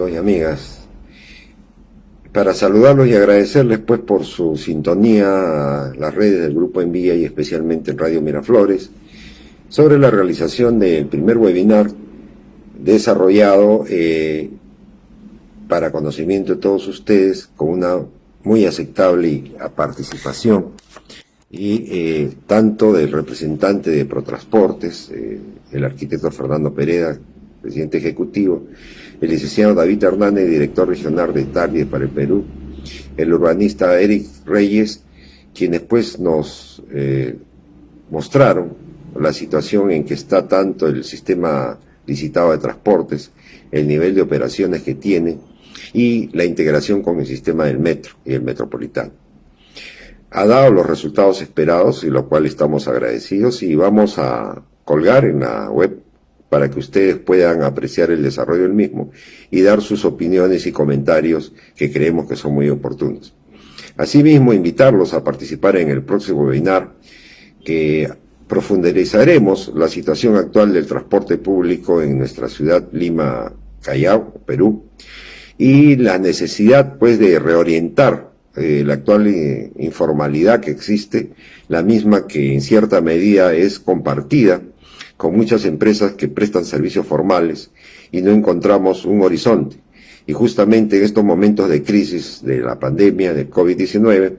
amigos y amigas. Para saludarlos y agradecerles pues por su sintonía a las redes del Grupo Envía y especialmente en Radio Miraflores sobre la realización del primer webinar desarrollado para conocimiento de todos ustedes con una muy aceptable participación y tanto del representante de Protransportes, el arquitecto Fernando Pereda, presidente ejecutivo, el licenciado David Hernández, director regional de Target para el Perú, el urbanista Eric Reyes, quienes pues nos mostraron la situación en que está tanto el sistema licitado de transportes, el nivel de operaciones que tiene y la integración con el sistema del metro y el metropolitano. Ha dado los resultados esperados y lo cual estamos agradecidos y vamos a colgar en la web para que ustedes puedan apreciar el desarrollo del mismo y dar sus opiniones y comentarios que creemos que son muy oportunos. Asimismo, invitarlos a participar en el próximo webinar que profundizaremos la situación actual del transporte público en nuestra ciudad Lima, Callao, Perú, y la necesidad pues de reorientar la actual informalidad que existe, la misma que en cierta medida es compartida con muchas empresas que prestan servicios formales y no encontramos un horizonte. Y justamente en estos momentos de crisis de la pandemia del COVID-19,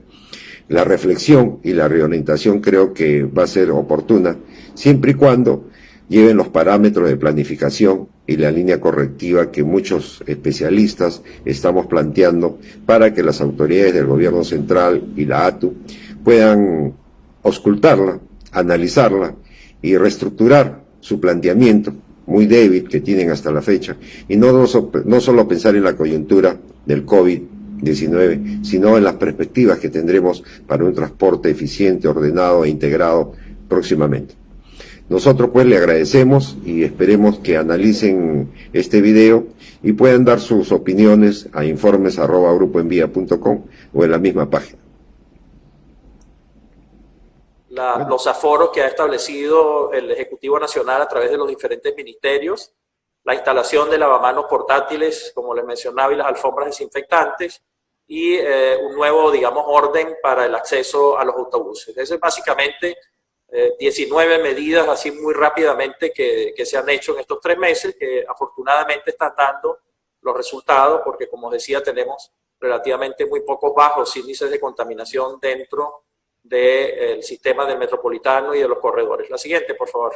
la reflexión y la reorientación creo que va a ser oportuna, siempre y cuando lleven los parámetros de planificación y la línea correctiva que muchos especialistas estamos planteando para que las autoridades del gobierno central y la ATU puedan auscultarla, analizarla y reestructurar su planteamiento muy débil que tienen hasta la fecha y no solo pensar en la coyuntura del COVID-19, sino en las perspectivas que tendremos para un transporte eficiente, ordenado e integrado próximamente. Nosotros pues le agradecemos y esperemos que analicen este video y puedan dar sus opiniones a informes@grupoenvía.com o en la misma página. Los aforos que ha establecido el Ejecutivo Nacional a través de los diferentes ministerios, la instalación de lavamanos portátiles, como les mencionaba, y las alfombras desinfectantes, y un nuevo, digamos, orden para el acceso a los autobuses. Eso es básicamente 19 medidas, así muy rápidamente, que se han hecho en estos 3 meses, que afortunadamente están dando los resultados, porque como decía, tenemos relativamente muy pocos bajos índices de contaminación dentro del sistema del metropolitano y de los corredores. La siguiente, por favor.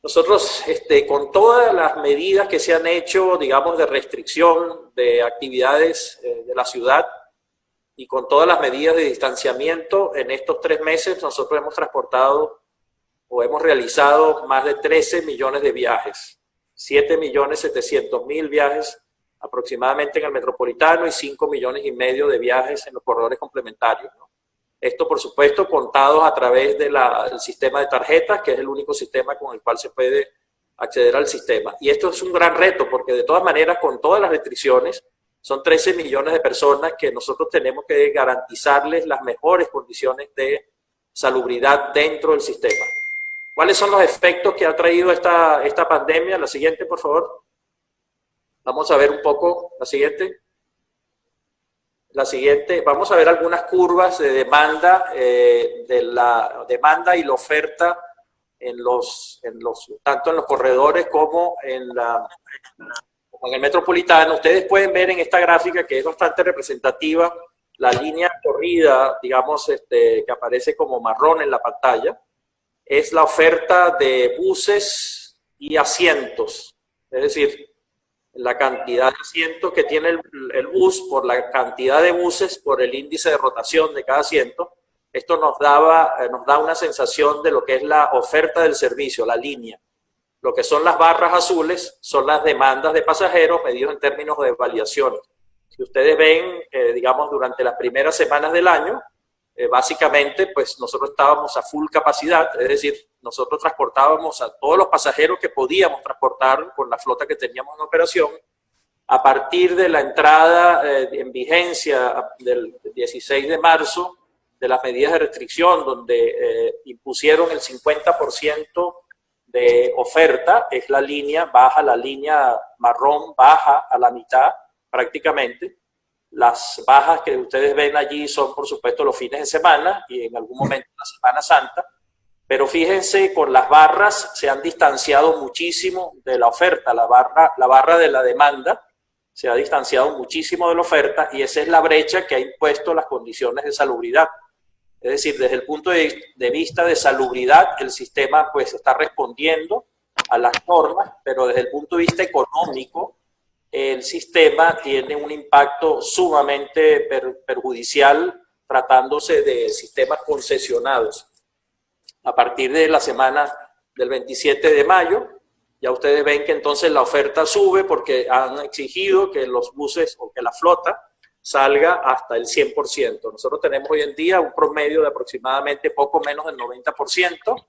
Nosotros, con todas las medidas que se han hecho, digamos, de restricción de actividades de la ciudad y con todas las medidas de distanciamiento, en estos 3 meses nosotros hemos transportado o hemos realizado más de 13 millones de viajes. 7.700.000 viajes aproximadamente en el metropolitano y 5,5 millones de viajes en los corredores complementarios, ¿no? Esto, por supuesto, contados a través del sistema de tarjetas, que es el único sistema con el cual se puede acceder al sistema. Y esto es un gran reto, porque de todas maneras, con todas las restricciones, son 13 millones de personas que nosotros tenemos que garantizarles las mejores condiciones de salubridad dentro del sistema. ¿Cuáles son los efectos que ha traído esta pandemia? La siguiente, por favor. Vamos a ver un poco la siguiente. La siguiente, vamos a ver algunas curvas de demanda, de la demanda y la oferta tanto en los corredores como en el metropolitano. Ustedes pueden ver en esta gráfica, que es bastante representativa, la línea corrida, digamos, que aparece como marrón en la pantalla, es la oferta de buses y asientos, es decir, la cantidad de asientos que tiene el bus por la cantidad de buses por el índice de rotación de cada asiento. Esto nos da una sensación de lo que es la oferta del servicio, la línea. Lo que son las barras azules son las demandas de pasajeros medidos en términos de validaciones. Si ustedes ven, digamos, durante las primeras semanas del año, básicamente, pues nosotros estábamos a full capacidad, es decir, nosotros transportábamos a todos los pasajeros que podíamos transportar con la flota que teníamos en operación. A partir de la entrada en vigencia del 16 de marzo, de las medidas de restricción, donde impusieron el 50% de oferta, es la línea baja, la línea marrón baja a la mitad prácticamente. Las bajas que ustedes ven allí son, por supuesto, los fines de semana y en algún momento la Semana Santa. Pero fíjense, con las barras se han distanciado muchísimo de la oferta. La barra de la demanda se ha distanciado muchísimo de la oferta y esa es la brecha que ha impuesto las condiciones de salubridad. Es decir, desde el punto de vista de salubridad, el sistema pues está respondiendo a las normas, pero desde el punto de vista económico, el sistema tiene un impacto sumamente perjudicial tratándose de sistemas concesionados. A partir de la semana del 27 de mayo, ya ustedes ven que entonces la oferta sube porque han exigido que los buses o que la flota salga hasta el 100%. Nosotros tenemos hoy en día un promedio de aproximadamente poco menos del 90%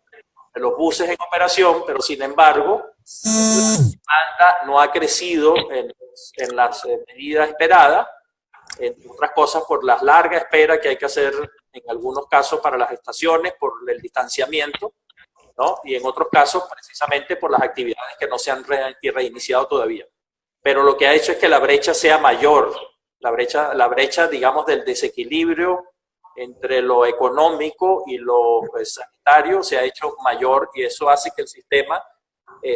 de los buses en operación, pero sin embargo, la demanda no ha crecido en las medidas esperadas, entre otras cosas por la larga espera que hay que hacer en algunos casos para las estaciones, por el distanciamiento, ¿no? Y en otros casos precisamente por las actividades que no se han reiniciado todavía. Pero lo que ha hecho es que la brecha sea mayor, la brecha digamos, del desequilibrio entre lo económico y lo sanitario se ha hecho mayor y eso hace que el sistema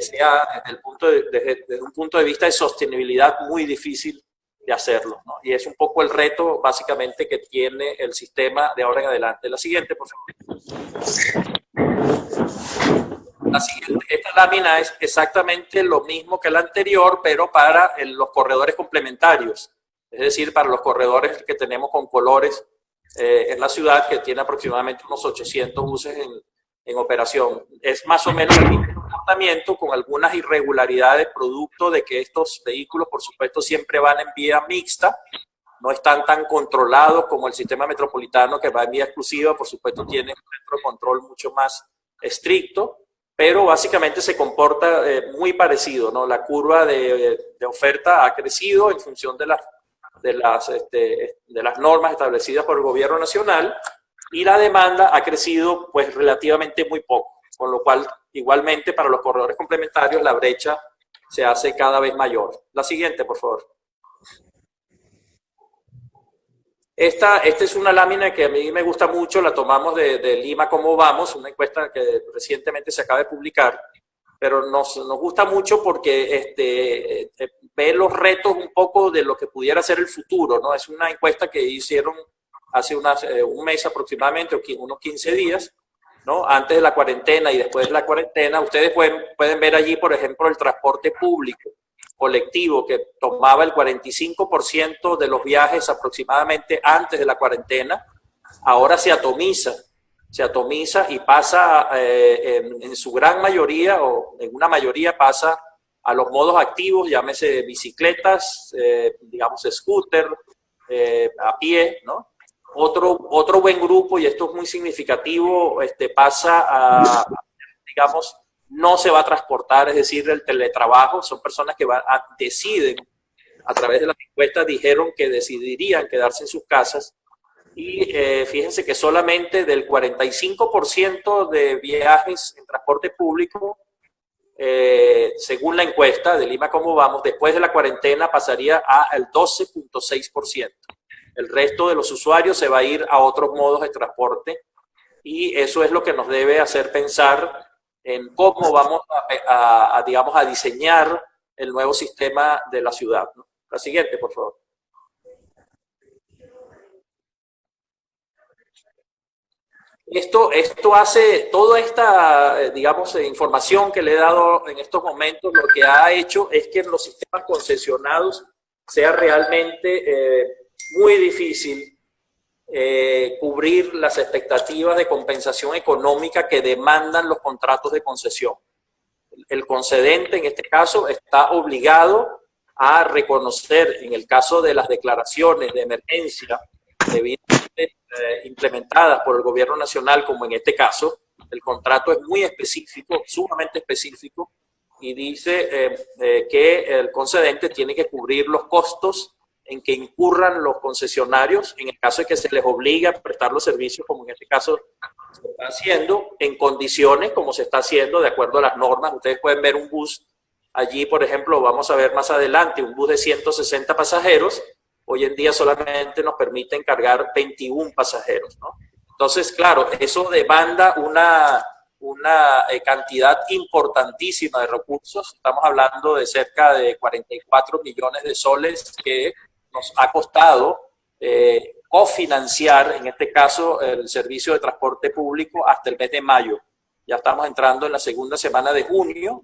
sea, desde un punto de vista de sostenibilidad, muy difícil de hacerlo, ¿no? Y es un poco el reto, básicamente, que tiene el sistema de ahora en adelante. La siguiente, por favor. La siguiente, esta lámina es exactamente lo mismo que la anterior, pero para los corredores complementarios. Es decir, para los corredores que tenemos con colores en la ciudad, que tiene aproximadamente unos 800 buses en operación. Es más o menos el mismo comportamiento, con algunas irregularidades producto de que estos vehículos, por supuesto, siempre van en vía mixta, no están tan controlados como el sistema metropolitano que va en vía exclusiva, por supuesto tiene un centro de control mucho más estricto, pero básicamente se comporta muy parecido, ¿no? La curva de oferta ha crecido en función de las normas establecidas por el gobierno nacional y la demanda ha crecido pues relativamente muy poco, con lo cual igualmente para los corredores complementarios la brecha se hace cada vez mayor. La siguiente, por favor. Esta es una lámina que a mí me gusta mucho, la tomamos de Lima Cómo Vamos, una encuesta que recientemente se acaba de publicar, pero nos gusta mucho porque ve los retos un poco de lo que pudiera ser el futuro, ¿no? Es una encuesta que hicieron hace un mes aproximadamente, o unos 15 días, ¿no? Antes de la cuarentena y después de la cuarentena. Ustedes pueden ver allí, por ejemplo, el transporte público colectivo, que tomaba el 45% de los viajes aproximadamente antes de la cuarentena, ahora se atomiza y pasa en su gran mayoría, o en una mayoría pasa a los modos activos, llámese bicicletas, digamos scooter, a pie, ¿no? Otro buen grupo, y esto es muy significativo, pasa a, digamos, no se va a transportar, es decir, el teletrabajo. Son personas que deciden, a través de las encuestas, dijeron que decidirían quedarse en sus casas. Y fíjense que solamente del 45% de viajes en transporte público, según la encuesta de Lima Cómo Vamos, después de la cuarentena pasaría al 12.6%. El resto de los usuarios se va a ir a otros modos de transporte y eso es lo que nos debe hacer pensar en cómo vamos digamos, a diseñar el nuevo sistema de la ciudad, ¿no? La siguiente, por favor. Esto hace, toda esta, digamos, información que le he dado en estos momentos, lo que ha hecho es que en los sistemas concesionados sea realmente muy difícil cubrir las expectativas de compensación económica que demandan los contratos de concesión. El concedente, en este caso, está obligado a reconocer, en el caso de las declaraciones de emergencia debidamente implementadas por el gobierno nacional, como en este caso, el contrato es muy específico, sumamente específico, y dice que el concedente tiene que cubrir los costos en que incurran los concesionarios, en el caso de que se les obligue a prestar los servicios, como en este caso se está haciendo, en condiciones como se está haciendo de acuerdo a las normas. Ustedes pueden ver un bus allí, por ejemplo, vamos a ver más adelante, un bus de 160 pasajeros, hoy en día solamente nos permiten cargar 21 pasajeros, ¿no? Entonces, claro, eso demanda una cantidad importantísima de recursos. Estamos hablando de cerca de 44 millones de soles que nos ha costado cofinanciar, en este caso, el servicio de transporte público hasta el mes de mayo. Ya estamos entrando en la segunda semana de junio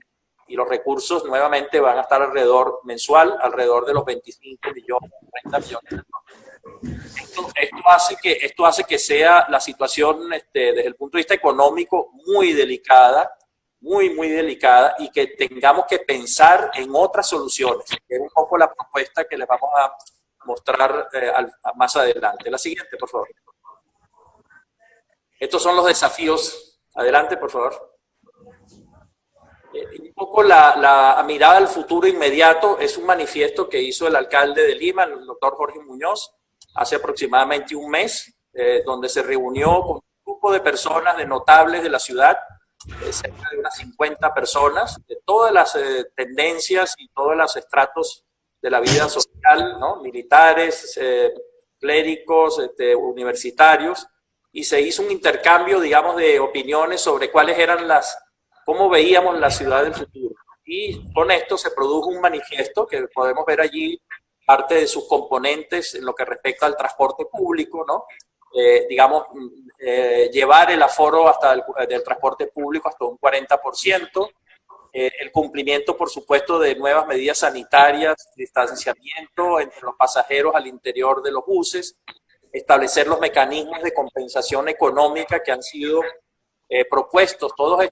y los recursos nuevamente van a estar alrededor de los 25 millones, 30 millones de dólares. Esto hace que sea la situación desde el punto de vista económico muy delicada, muy delicada, y que tengamos que pensar en otras soluciones, que es un poco la propuesta que les vamos a mostrar más adelante. La siguiente, por favor. Estos son los desafíos. Adelante, por favor. Un poco la mirada al futuro inmediato es un manifiesto que hizo el alcalde de Lima, el doctor Jorge Muñoz, hace aproximadamente un mes, donde se reunió con un grupo de personas, de notables de la ciudad, cerca de unas 50 personas, de todas las tendencias y todos los estratos de la vida social, ¿no? Militares, clérigos, universitarios, y se hizo un intercambio, digamos, de opiniones sobre cuáles eran cómo veíamos la ciudad del futuro. Y con esto se produjo un manifiesto que podemos ver allí parte de sus componentes en lo que respecta al transporte público, ¿no? Digamos, llevar el aforo del transporte público hasta un 40%, el cumplimiento, por supuesto, de nuevas medidas sanitarias, distanciamiento entre los pasajeros al interior de los buses, establecer los mecanismos de compensación económica que han sido propuestos. Todas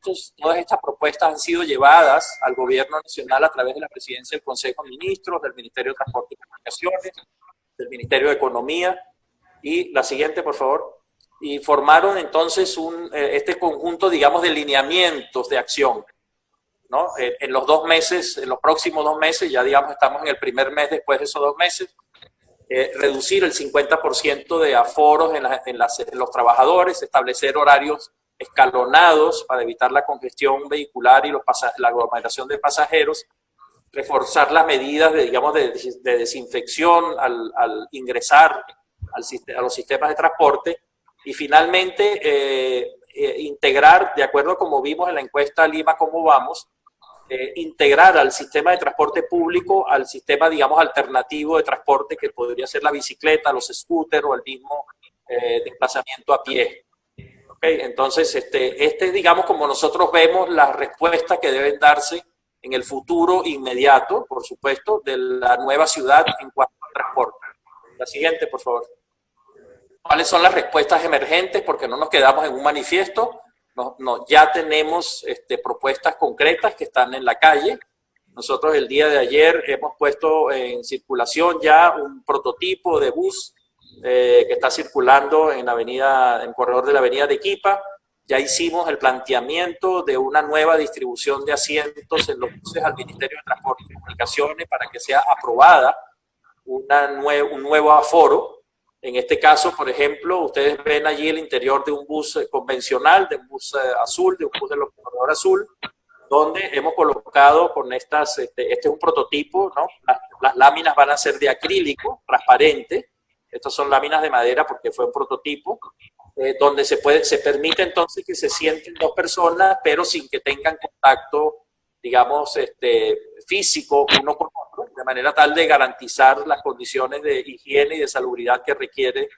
estas propuestas han sido llevadas al gobierno nacional a través de la presidencia del Consejo de Ministros, del Ministerio de Transporte y Comunicaciones, del Ministerio de Economía. Y la siguiente, por favor. Y formaron entonces este conjunto, digamos, de lineamientos de acción, ¿no? En los 2 meses, en los próximos 2 meses, ya digamos estamos en el primer mes después de esos 2 meses, reducir el 50% de aforos en los trabajadores, establecer horarios escalonados para evitar la congestión vehicular y la aglomeración de pasajeros, reforzar las medidas de desinfección al ingresar a los sistemas de transporte y finalmente integrar, de acuerdo a como vimos en la encuesta Lima Cómo Vamos, integrar al sistema de transporte público al sistema, digamos, alternativo de transporte que podría ser la bicicleta, los scooters o el mismo desplazamiento a pie. Okay, entonces, digamos, como nosotros vemos las respuestas que deben darse en el futuro inmediato, por supuesto, de la nueva ciudad en cuanto al transporte. La siguiente, por favor. ¿Cuáles son las respuestas emergentes? Porque no nos quedamos en un manifiesto, ya tenemos propuestas concretas que están en la calle. Nosotros el día de ayer hemos puesto en circulación ya un prototipo de bus que está circulando en el corredor de la avenida Arequipa. Ya hicimos el planteamiento de una nueva distribución de asientos en los buses al Ministerio de Transporte y Comunicaciones para que sea aprobada un nuevo aforo. En este caso, por ejemplo, ustedes ven allí el interior de un bus convencional, de un bus azul, de un bus del corredor azul, donde hemos colocado con estas, este es un prototipo, ¿no? Las láminas van a ser de acrílico, transparente. Estas son láminas de madera porque fue un prototipo, donde se permite entonces que se sienten 2 personas, pero sin que tengan contacto, digamos, físico uno con otro, de manera tal de garantizar las condiciones de higiene y de salubridad que requiere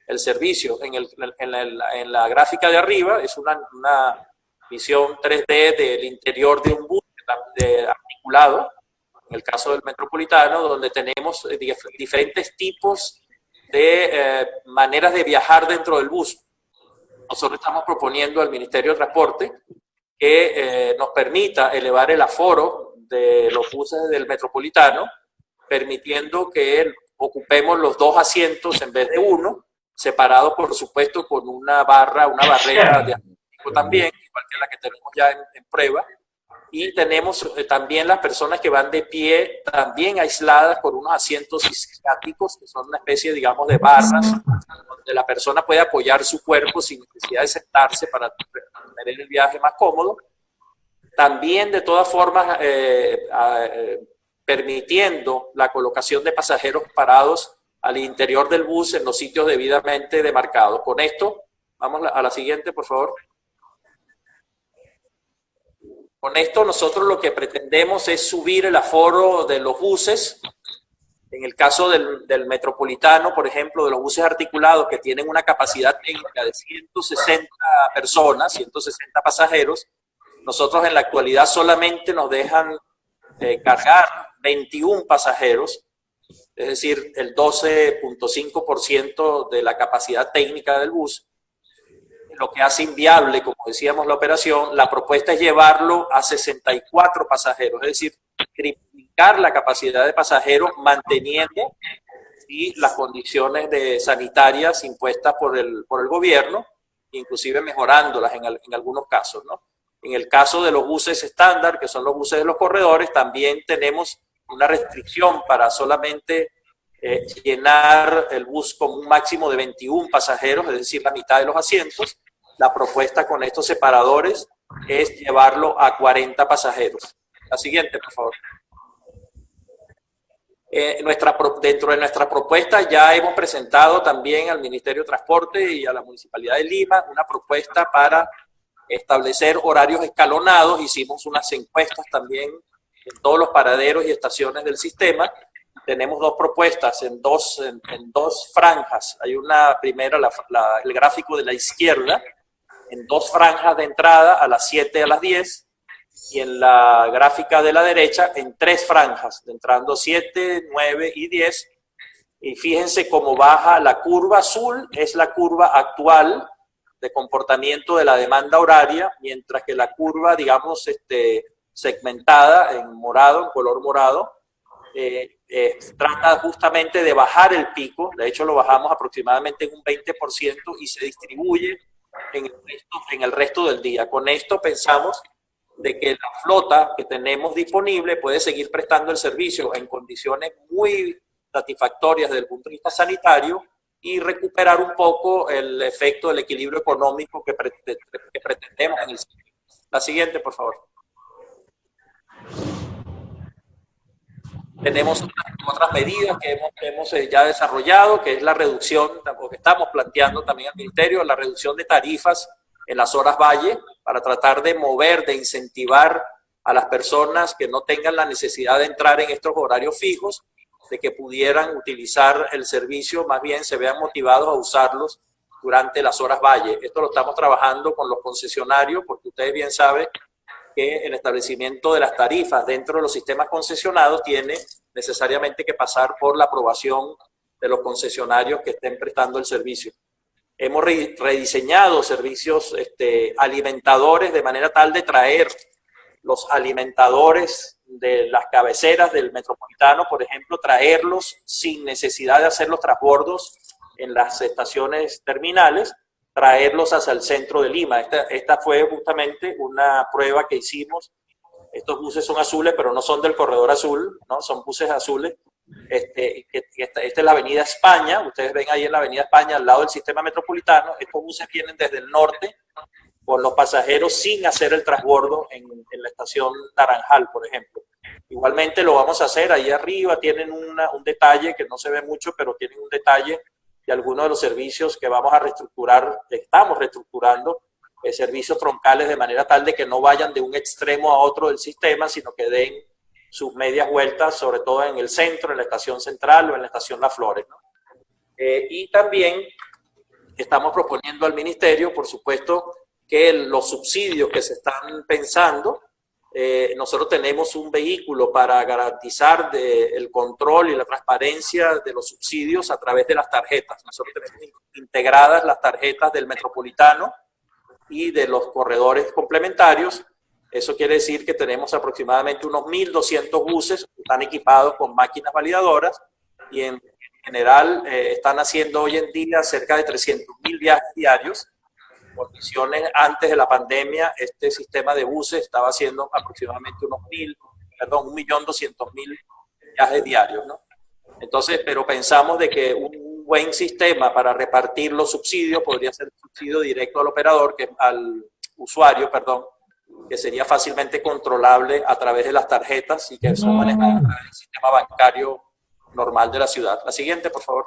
el servicio. En la gráfica de arriba es una visión 3D del interior de un bus articulado, en el caso del Metropolitano, donde tenemos diferentes tipos de maneras de viajar dentro del bus. Nosotros estamos proponiendo al Ministerio de Transporte que nos permita elevar el aforo de los buses del Metropolitano, permitiendo que ocupemos los 2 asientos en vez de 1, separados por supuesto con una barrera de acrílico también, igual que la que tenemos ya en prueba, Y tenemos también las personas que van de pie, también aisladas con unos asientos isquiáticos, que son una especie, digamos, de barras, donde la persona puede apoyar su cuerpo sin necesidad de sentarse para tener el viaje más cómodo. También, de todas formas, permitiendo la colocación de pasajeros parados al interior del bus en los sitios debidamente demarcados. Con esto, vamos a la siguiente, por favor. Con esto nosotros lo que pretendemos es subir el aforo de los buses. En el caso del metropolitano, por ejemplo, de los buses articulados que tienen una capacidad técnica de 160 personas, 160 pasajeros, nosotros en la actualidad solamente nos dejan cargar 21 pasajeros, es decir, el 12.5% de la capacidad técnica del bus, lo que hace inviable, como decíamos, la operación. La propuesta es llevarlo a 64 pasajeros, es decir, triplicar la capacidad de pasajeros manteniendo las condiciones sanitarias impuestas por el gobierno, inclusive mejorándolas en algunos casos, ¿no? En el caso de los buses estándar, que son los buses de los corredores, también tenemos una restricción para solamente llenar el bus con un máximo de 21 pasajeros, es decir, la mitad de los asientos. La propuesta con estos separadores es llevarlo a 40 pasajeros. La siguiente, por favor. Dentro de nuestra propuesta ya hemos presentado también al Ministerio de Transporte y a la Municipalidad de Lima una propuesta para establecer horarios escalonados. Hicimos unas encuestas también en todos los paraderos y estaciones del sistema. Tenemos dos propuestas en dos franjas. Hay una primera, el gráfico de la izquierda, en dos franjas de entrada a las 7 y a las 10, y en la gráfica de la derecha en tres franjas, entrando 7, 9 y 10. Y fíjense cómo baja la curva azul, es la curva actual de comportamiento de la demanda horaria, mientras que la curva, digamos, segmentada en morado, en color morado, trata justamente de bajar el pico. De hecho lo bajamos aproximadamente en un 20% y se distribuye en el resto del día. Con esto pensamos de que la flota que tenemos disponible puede seguir prestando el servicio en condiciones muy satisfactorias desde el punto de vista sanitario y recuperar un poco el efecto del equilibrio económico que pretendemos en el sector. La siguiente, por favor. Tenemos otras medidas que hemos ya desarrollado, que es la reducción, o que estamos planteando también al Ministerio, la reducción de tarifas en las horas valle, para tratar de mover, de incentivar a las personas que no tengan la necesidad de entrar en estos horarios fijos, de que pudieran utilizar el servicio, más bien se vean motivados a usarlos durante las horas valle. Esto lo estamos trabajando con los concesionarios, porque ustedes bien saben que el establecimiento de las tarifas dentro de los sistemas concesionados tiene necesariamente que pasar por la aprobación de los concesionarios que estén prestando el servicio. Hemos rediseñado servicios alimentadores de manera tal de traer los alimentadores de las cabeceras del metropolitano, por ejemplo, traerlos sin necesidad de hacer los transbordos en las estaciones terminales, traerlos hacia el centro de Lima. Esta fue justamente una prueba que hicimos. Estos buses son azules, pero no son del corredor azul, ¿no? Son buses azules. Esta es la avenida España. Ustedes ven ahí en la avenida España, al lado del sistema metropolitano. Estos buses vienen desde el norte con los pasajeros sin hacer el transbordo en la estación Naranjal, por ejemplo. Igualmente lo vamos a hacer. Ahí arriba tienen un detalle que no se ve mucho, pero tienen un detalle de algunos de los servicios que vamos a reestructurar, estamos reestructurando, servicios troncales de manera tal de que no vayan de un extremo a otro del sistema, sino que den sus medias vueltas, sobre todo en el centro, en la estación central o en la estación Las Flores, ¿no? Y también estamos proponiendo al Ministerio, por supuesto, que los subsidios que se están pensando, nosotros tenemos un vehículo para garantizar el control y la transparencia de los subsidios a través de las tarjetas. Nosotros tenemos integradas las tarjetas del metropolitano y de los corredores complementarios. Eso quiere decir que tenemos aproximadamente unos 1.200 buses que están equipados con máquinas validadoras y en general están haciendo hoy en día cerca de 300.000 viajes diarios. condiciones antes de la pandemia, este sistema de buses estaba haciendo aproximadamente 1.200.000 viajes diarios, ¿no? Entonces, pero pensamos de que un buen sistema para repartir los subsidios podría ser un subsidio directo al operador, al usuario, perdón, que sería fácilmente controlable a través de las tarjetas y que son manejadas a través del sistema bancario normal de la ciudad. La siguiente, por favor.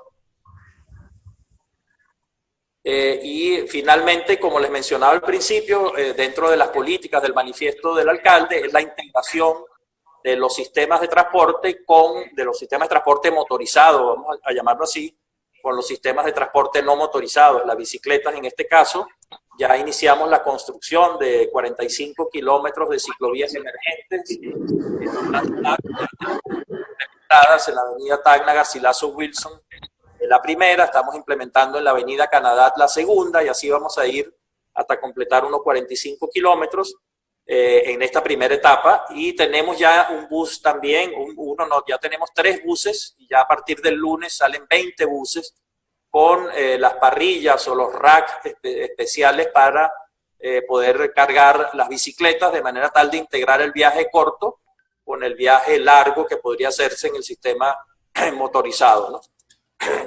Y finalmente, como les mencionaba al principio, dentro de las políticas del manifiesto del alcalde es la integración de los sistemas de transporte de los sistemas de transporte motorizados, vamos a llamarlo así, con los sistemas de transporte no motorizados, las bicicletas en este caso. Ya iniciamos la construcción de 45 kilómetros de ciclovías emergentes en la ciudad, en la avenida Tacna, Garcilaso, Wilson, la primera, estamos implementando en la avenida Canadá la segunda, y así vamos a ir hasta completar unos 45 kilómetros en esta primera etapa. Y tenemos ya un bus también, ya tenemos 3 buses, y ya a partir del lunes salen 20 buses con las parrillas o los racks especiales para poder cargar las bicicletas, de manera tal de integrar el viaje corto con el viaje largo que podría hacerse en el sistema motorizado, ¿no?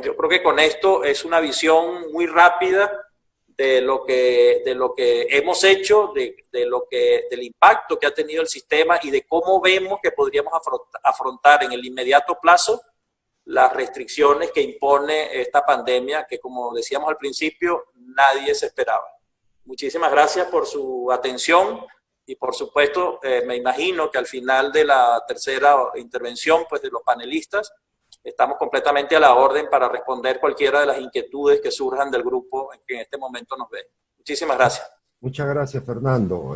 Yo creo que con esto es una visión muy rápida de lo que hemos hecho, del impacto que ha tenido el sistema y de cómo vemos que podríamos afrontar en el inmediato plazo las restricciones que impone esta pandemia, que, como decíamos al principio, nadie se esperaba. Muchísimas gracias por su atención y, por supuesto, me imagino que al final de la tercera intervención, pues, de los panelistas, estamos completamente a la orden para responder cualquiera de las inquietudes que surjan del grupo que en este momento nos ve. Muchísimas gracias. Muchas gracias, Fernando.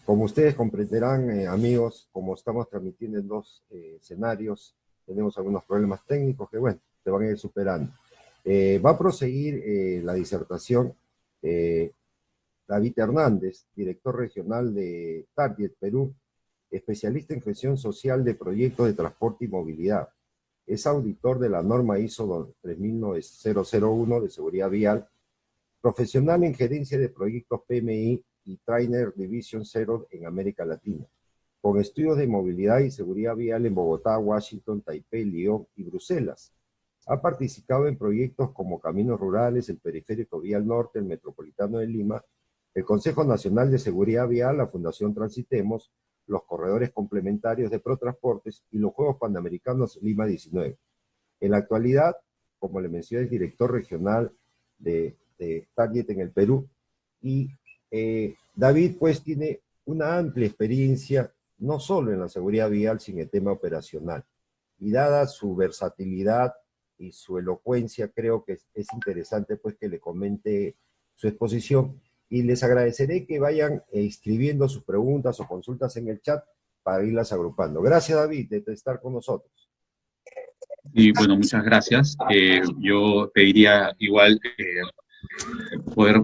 Como ustedes comprenderán, amigos, como estamos transmitiendo en 2 escenarios, tenemos algunos problemas técnicos que, bueno, se van a ir superando. Va a proseguir la disertación David Hernández, director regional de Target Perú, especialista en gestión social de proyectos de transporte y movilidad. Es auditor de la norma ISO 39001 de seguridad vial, profesional en gerencia de proyectos PMI y Trainer Division 0 en América Latina, con estudios de movilidad y seguridad vial en Bogotá, Washington, Taipei, Lyon y Bruselas. Ha participado en proyectos como Caminos Rurales, el Periférico Vial Norte, el Metropolitano de Lima, el Consejo Nacional de Seguridad Vial, la Fundación Transitemos, los corredores complementarios de Protransportes y los Juegos Panamericanos Lima 19. En la actualidad, como le mencioné, es director regional de Target en el Perú, y David pues tiene una amplia experiencia no solo en la seguridad vial, sino en el tema operacional, y dada su versatilidad y su elocuencia, creo que es interesante pues que le comente su exposición. Y les agradeceré que vayan escribiendo sus preguntas o consultas en el chat para irlas agrupando. Gracias, David, de estar con nosotros. Y bueno, muchas gracias. Yo pediría igual poder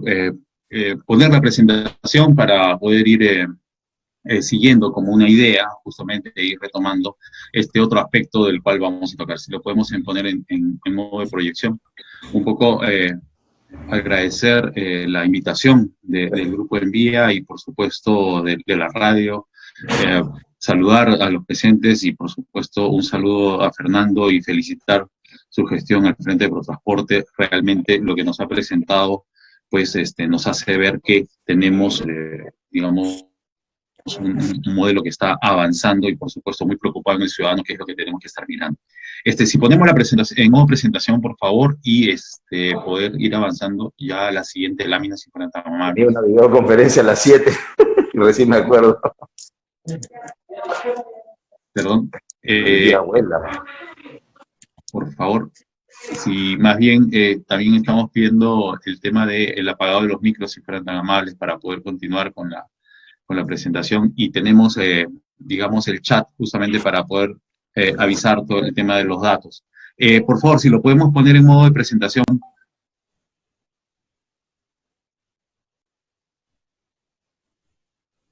poner la presentación para poder ir siguiendo como una idea, justamente, ir retomando este otro aspecto del cual vamos a tocar. Si lo podemos poner en modo de proyección. Un poco agradecer la invitación del Grupo Envía y, por supuesto, de la radio. Saludar a los presentes y, por supuesto, un saludo a Fernando y felicitar su gestión al frente de Protransporte. Realmente lo que nos ha presentado, pues, nos hace ver que tenemos, digamos, un modelo que está avanzando y, por supuesto, muy preocupado en el ciudadano, que es lo que tenemos que estar mirando. Si ponemos la presentación en modo presentación, por favor, y poder ir avanzando ya a la siguiente lámina, si fueran tan amables. Una videoconferencia a las 7, recién me acuerdo. Perdón. Por favor. Si más bien también estamos pidiendo el tema del apagado de los micros, si fueran tan amables, para poder continuar con la presentación. Y tenemos, digamos, el chat justamente para poder avisar todo el tema de los datos. Por favor, si lo podemos poner en modo de presentación.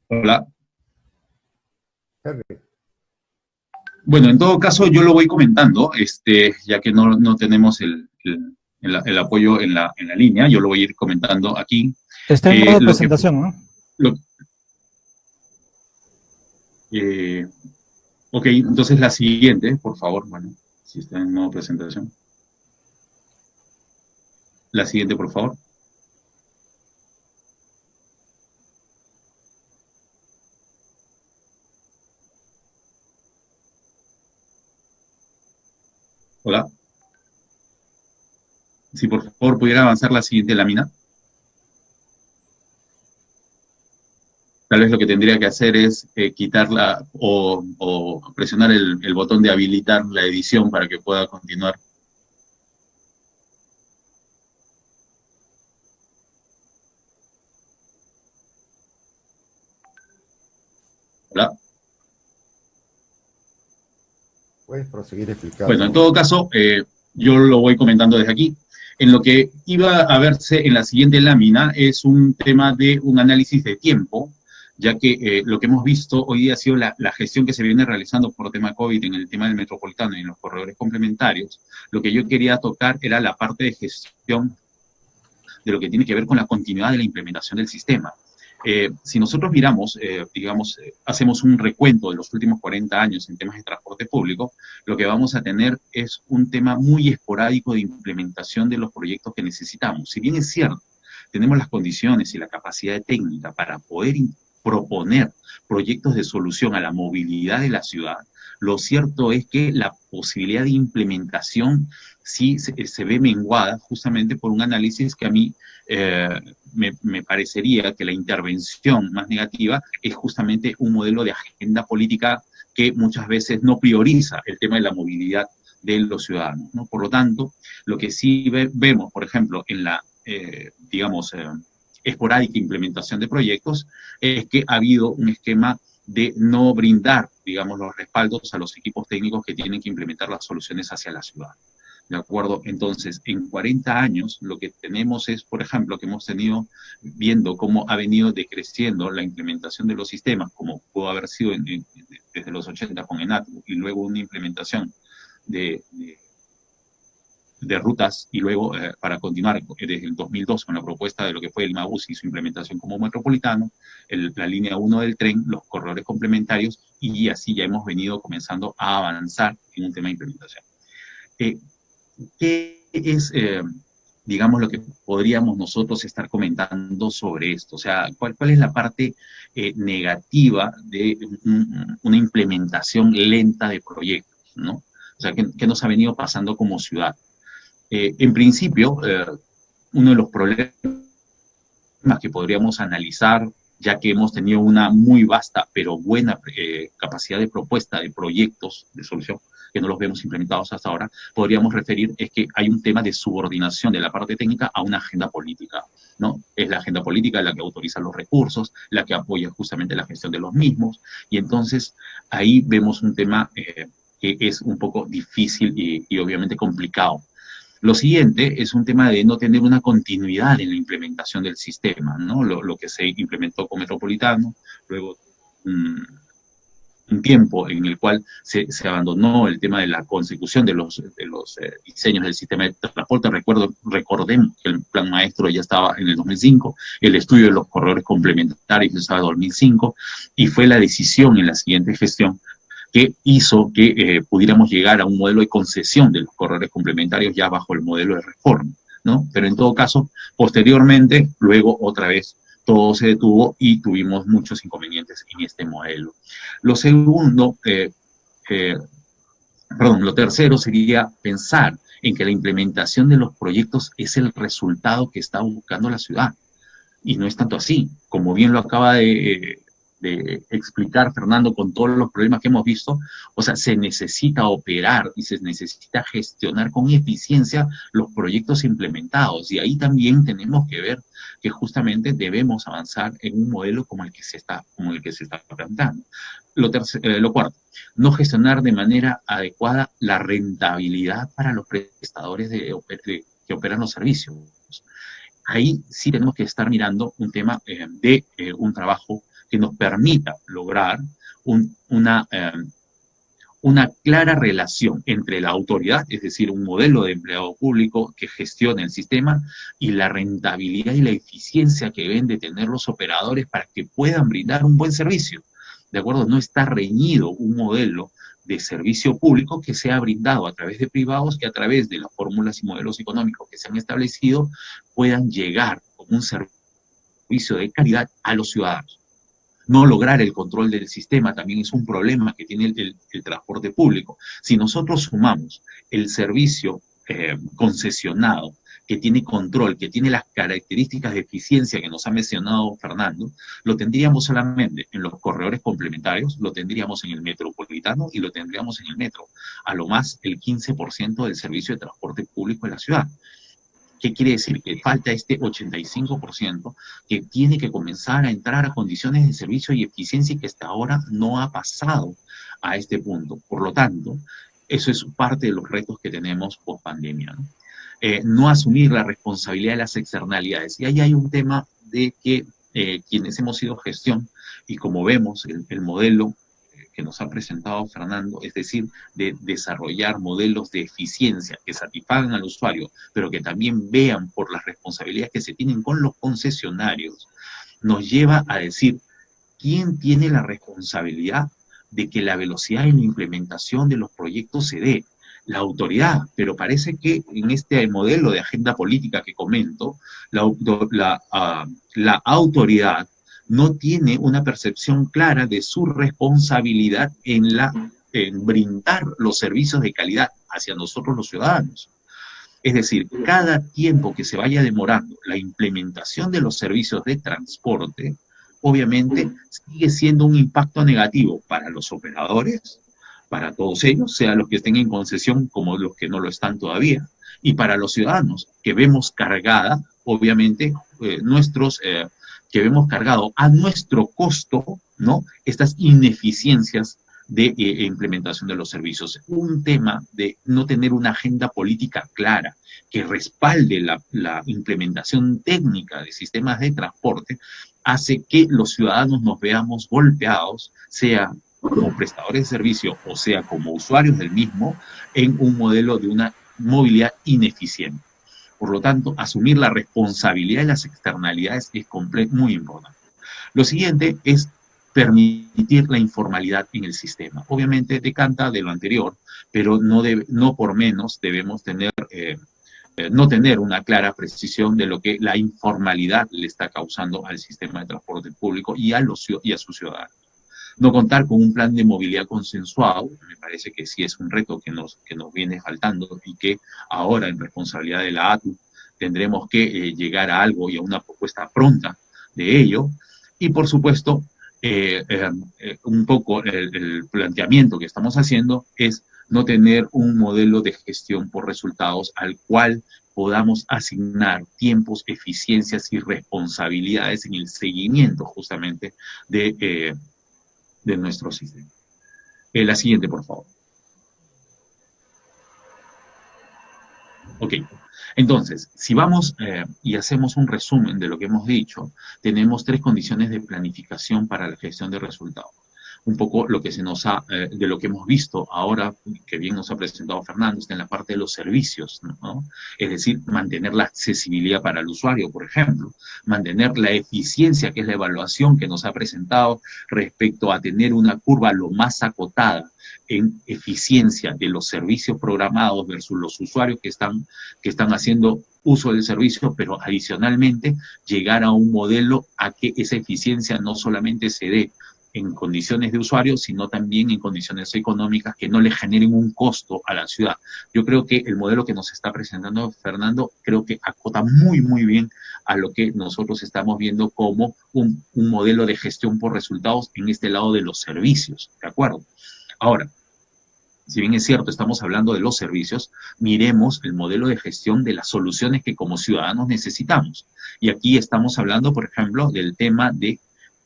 Hola. Bueno, en todo caso, yo lo voy comentando, ya que no tenemos el apoyo en la línea, yo lo voy a ir comentando aquí. Está en modo Lo que, presentación, ¿no? lo- ok, entonces la siguiente, por favor, bueno, si está en modo presentación. La siguiente, por favor. Hola. Si por favor pudiera avanzar la siguiente lámina. Tal vez lo que tendría que hacer es quitarla o presionar el botón de habilitar la edición para que pueda continuar. Hola. Puedes proseguir explicando. Bueno, en todo caso, yo lo voy comentando desde aquí. En lo que iba a verse en la siguiente lámina es un tema de un análisis de tiempo, ya que lo que hemos visto hoy día ha sido la gestión que se viene realizando por tema COVID en el tema del metropolitano y en los corredores complementarios. Lo que yo quería tocar era la parte de gestión de lo que tiene que ver con la continuidad de la implementación del sistema. Si nosotros miramos, digamos, hacemos un recuento de los últimos 40 años en temas de transporte público, lo que vamos a tener es un tema muy esporádico de implementación de los proyectos que necesitamos. Si bien es cierto, tenemos las condiciones y la capacidad técnica para poder proponer proyectos de solución a la movilidad de la ciudad, lo cierto es que la posibilidad de implementación sí se ve menguada justamente por un análisis que a mí me parecería que la intervención más negativa es justamente un modelo de agenda política que muchas veces no prioriza el tema de la movilidad de los ciudadanos, ¿no? Por lo tanto, lo que sí vemos, por ejemplo, en la, digamos, esporádica implementación de proyectos, es que ha habido un esquema de no brindar, digamos, los respaldos a los equipos técnicos que tienen que implementar las soluciones hacia la ciudad. ¿De acuerdo? Entonces, en 40 años, lo que tenemos es, por ejemplo, que hemos tenido viendo cómo ha venido decreciendo la implementación de los sistemas, como pudo haber sido desde los 80 con ENATU, y luego una implementación de rutas, y luego para continuar desde el 2002 con la propuesta de lo que fue el MABUS y su implementación como metropolitano, la línea 1 del tren, los corredores complementarios, y así ya hemos venido comenzando a avanzar en un tema de implementación. ¿Qué es, digamos, lo que podríamos nosotros estar comentando sobre esto? O sea, ¿cuál es la parte negativa de una implementación lenta de proyectos, ¿no? O sea, ¿qué nos ha venido pasando como ciudad? En principio, uno de los problemas que podríamos analizar, ya que hemos tenido una muy vasta pero buena capacidad de propuesta de proyectos de solución, que no los vemos implementados hasta ahora, podríamos referir es que hay un tema de subordinación de la parte técnica a una agenda política, ¿no? Es la agenda política la que autoriza los recursos, la que apoya justamente la gestión de los mismos, y entonces ahí vemos un tema que es un poco difícil y obviamente complicado. Lo siguiente es un tema de no tener una continuidad en la implementación del sistema, ¿no? Lo que se implementó con Metropolitano, luego un tiempo en el cual se abandonó el tema de la consecución de los diseños del sistema de transporte. Recordemos que el plan maestro ya estaba en el 2005, el estudio de los corredores complementarios estaba en el 2005, y fue la decisión en la siguiente gestión que hizo que pudiéramos llegar a un modelo de concesión de los corredores complementarios ya bajo el modelo de reforma, ¿no? Pero en todo caso, posteriormente, luego otra vez todo se detuvo y tuvimos muchos inconvenientes en este modelo. Lo segundo, lo tercero sería pensar en que la implementación de los proyectos es el resultado que está buscando la ciudad. Y no es tanto así, como bien lo acaba de explicar Fernando con todos los problemas que hemos visto. O sea, se necesita operar y se necesita gestionar con eficiencia los proyectos implementados, y ahí también tenemos que ver que justamente debemos avanzar en un modelo como el que se está planteando. Lo cuarto, no gestionar de manera adecuada la rentabilidad para los prestadores que operan los servicios. Ahí sí tenemos que estar mirando un tema de un trabajo que nos permita lograr una clara relación entre la autoridad, es decir, un modelo de empleado público que gestione el sistema, y la rentabilidad y la eficiencia que deben de tener los operadores para que puedan brindar un buen servicio. ¿De acuerdo? No está reñido un modelo de servicio público que sea brindado a través de privados, que a través de las fórmulas y modelos económicos que se han establecido puedan llegar como un servicio de calidad a los ciudadanos. No lograr el control del sistema también es un problema que tiene el transporte público. Si nosotros sumamos el servicio concesionado, que tiene control, que tiene las características de eficiencia que nos ha mencionado Fernando, lo tendríamos solamente en los corredores complementarios, lo tendríamos en el metropolitano y lo tendríamos en el metro. A lo más el 15% del servicio de transporte público en la ciudad. ¿Qué quiere decir? Que falta este 85% que tiene que comenzar a entrar a condiciones de servicio y eficiencia y que hasta ahora no ha pasado a este punto. Por lo tanto, eso es parte de los retos que tenemos post pandemia, ¿no? No asumir la responsabilidad de las externalidades. Y ahí hay un tema de que quienes hemos sido gestión, y como vemos el modelo que nos ha presentado Fernando, es decir, de desarrollar modelos de eficiencia que satisfagan al usuario, pero que también vean por las responsabilidades que se tienen con los concesionarios, nos lleva a decir, ¿quién tiene la responsabilidad de que la velocidad en la implementación de los proyectos se dé? La autoridad, pero parece que en este modelo de agenda política que comento, la autoridad no tiene una percepción clara de su responsabilidad en brindar los servicios de calidad hacia nosotros los ciudadanos. Es decir, cada tiempo que se vaya demorando la implementación de los servicios de transporte, obviamente sigue siendo un impacto negativo para los operadores, para todos ellos, sea los que estén en concesión como los que no lo están todavía, y para los ciudadanos, que vemos cargada, obviamente, que vemos cargado a nuestro costo, ¿no?, estas ineficiencias de implementación de los servicios. Un tema de no tener una agenda política clara que respalde la implementación técnica de sistemas de transporte hace que los ciudadanos nos veamos golpeados, sea como prestadores de servicio o sea como usuarios del mismo, en un modelo de una movilidad ineficiente. Por lo tanto, asumir la responsabilidad de las externalidades es muy importante. Lo siguiente es permitir la informalidad en el sistema. Obviamente decanta de lo anterior, pero no por menos debemos no tener una clara precisión de lo que la informalidad le está causando al sistema de transporte público y a sus ciudadanos. No contar con un plan de movilidad consensuado, me parece que sí es un reto que nos viene faltando y que ahora en responsabilidad de la ATU tendremos que llegar a algo y a una propuesta pronta de ello. Y por supuesto, un poco el planteamiento que estamos haciendo es no tener un modelo de gestión por resultados al cual podamos asignar tiempos, eficiencias y responsabilidades en el seguimiento justamente de nuestro sistema. La siguiente, por favor. Ok. Entonces, si vamos y hacemos un resumen de lo que hemos dicho, tenemos 3 condiciones de planificación para la gestión de resultados. Un poco lo que de lo que hemos visto ahora, que bien nos ha presentado Fernando, está en la parte de los servicios, ¿no? Es decir, mantener la accesibilidad para el usuario, por ejemplo, mantener la eficiencia, que es la evaluación que nos ha presentado respecto a tener una curva lo más acotada en eficiencia de los servicios programados versus los usuarios que están haciendo uso del servicio, pero adicionalmente llegar a un modelo a que esa eficiencia no solamente se dé en condiciones de usuario, sino también en condiciones económicas que no le generen un costo a la ciudad. Yo creo que el modelo que nos está presentando Fernando, creo que acota muy, muy bien a lo que nosotros estamos viendo como un modelo de gestión por resultados en este lado de los servicios, ¿de acuerdo? Ahora, si bien es cierto, estamos hablando de los servicios, miremos el modelo de gestión de las soluciones que como ciudadanos necesitamos. Y aquí estamos hablando, por ejemplo, del tema de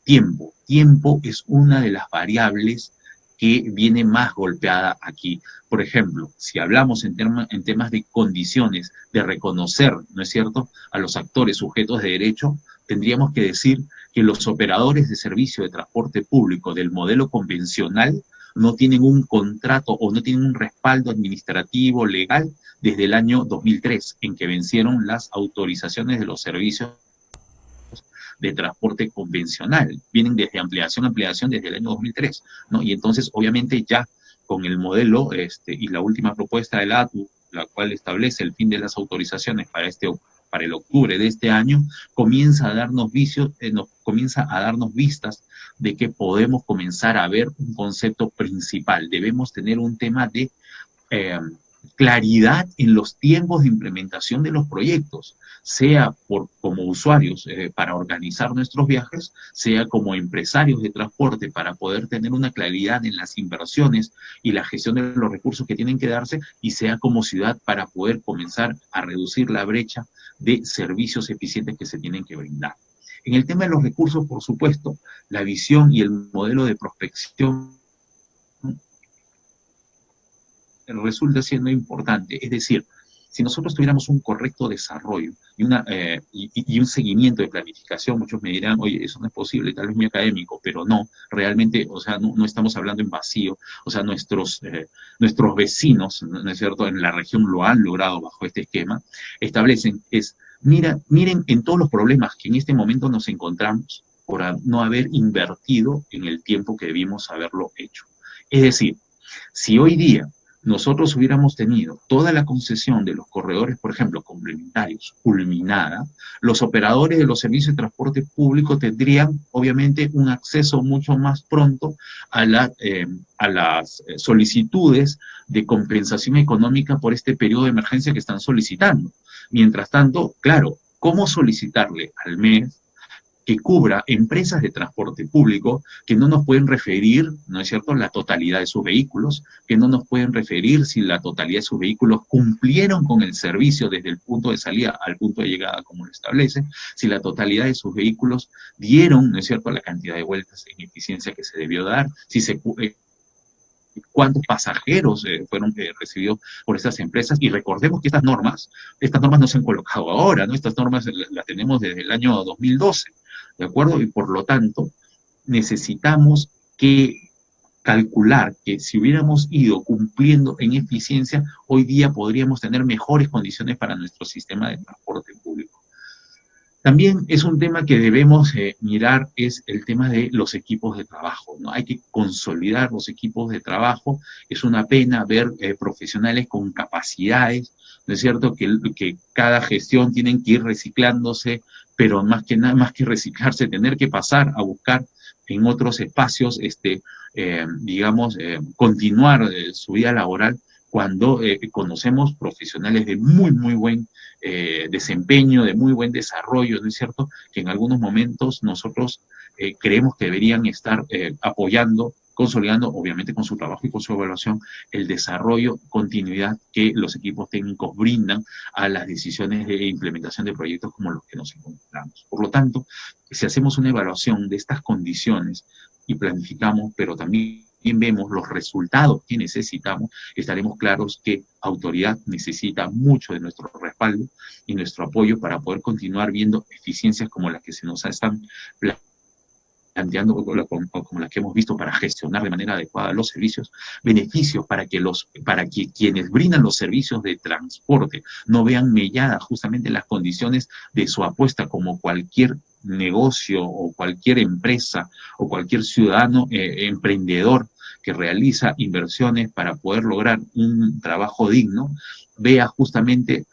tiempo. Tiempo es una de las variables que viene más golpeada aquí. Por ejemplo, si hablamos en temas de condiciones de reconocer, ¿no es cierto?, a los actores sujetos de derecho, tendríamos que decir que los operadores de servicio de transporte público del modelo convencional no tienen un contrato o no tienen un respaldo administrativo legal desde el año 2003, en que vencieron las autorizaciones de los servicios de transporte convencional. Vienen desde ampliación desde el año 2003, ¿no? Y entonces, obviamente, ya con el modelo y la última propuesta de la ATU, la cual establece el fin de las autorizaciones para el octubre de este año, comienza a darnos comienza a darnos vistas de que podemos comenzar a ver un concepto principal. Debemos tener un tema de claridad en los tiempos de implementación de los proyectos, sea como usuarios para organizar nuestros viajes, sea como empresarios de transporte para poder tener una claridad en las inversiones y la gestión de los recursos que tienen que darse, y sea como ciudad para poder comenzar a reducir la brecha de servicios eficientes que se tienen que brindar. En el tema de los recursos, por supuesto, la visión y el modelo de prospección resulta siendo importante. Es decir, si nosotros tuviéramos un correcto desarrollo y un seguimiento de planificación, muchos me dirán, oye, eso no es posible, tal vez muy académico, pero no, realmente, o sea, no estamos hablando en vacío. O sea, nuestros vecinos, ¿no es cierto?, en la región lo han logrado bajo este esquema, establecen, miren en todos los problemas que en este momento nos encontramos por no haber invertido en el tiempo que debimos haberlo hecho. Es decir, si hoy día nosotros hubiéramos tenido toda la concesión de los corredores, por ejemplo, complementarios, culminada, los operadores de los servicios de transporte público tendrían, obviamente, un acceso mucho más pronto a las solicitudes de compensación económica por este periodo de emergencia que están solicitando. Mientras tanto, claro, ¿cómo solicitarle al mes que cubra empresas de transporte público que no nos pueden referir, ¿no es cierto?, la totalidad de sus vehículos, que no nos pueden referir si la totalidad de sus vehículos cumplieron con el servicio desde el punto de salida al punto de llegada, como lo establece, si la totalidad de sus vehículos dieron, ¿no es cierto?, la cantidad de vueltas en eficiencia que se debió dar, si cuántos pasajeros fueron recibidos por estas empresas. Y recordemos que estas normas no se han colocado ahora, ¿no? Estas normas las tenemos desde el año 2012, ¿de acuerdo? Y por lo tanto, necesitamos calcular que si hubiéramos ido cumpliendo en eficiencia, hoy día podríamos tener mejores condiciones para nuestro sistema de transporte público. También es un tema que debemos mirar, es el tema de los equipos de trabajo, ¿no? Hay que consolidar los equipos de trabajo. Es una pena ver profesionales con capacidades, ¿no es cierto?, que cada gestión tienen que ir reciclándose, pero más que reciclarse, tener que pasar a buscar en otros espacios, continuar su vida laboral, cuando conocemos profesionales de muy buen desempeño, de muy buen desarrollo, ¿no es cierto?, que en algunos momentos nosotros creemos que deberían estar apoyando, consolidando, obviamente con su trabajo y con su evaluación, el desarrollo, continuidad que los equipos técnicos brindan a las decisiones de implementación de proyectos como los que nos encontramos. Por lo tanto, si hacemos una evaluación de estas condiciones y planificamos, pero también vemos los resultados que necesitamos, estaremos claros que autoridad necesita mucho de nuestro respaldo y nuestro apoyo para poder continuar viendo eficiencias como las que se nos están planteando, como las que hemos visto, para gestionar de manera adecuada los servicios, beneficios para que quienes brindan los servicios de transporte no vean melladas justamente las condiciones de su apuesta, como cualquier negocio o cualquier empresa o cualquier ciudadano emprendedor que realiza inversiones para poder lograr un trabajo digno, vea justamente,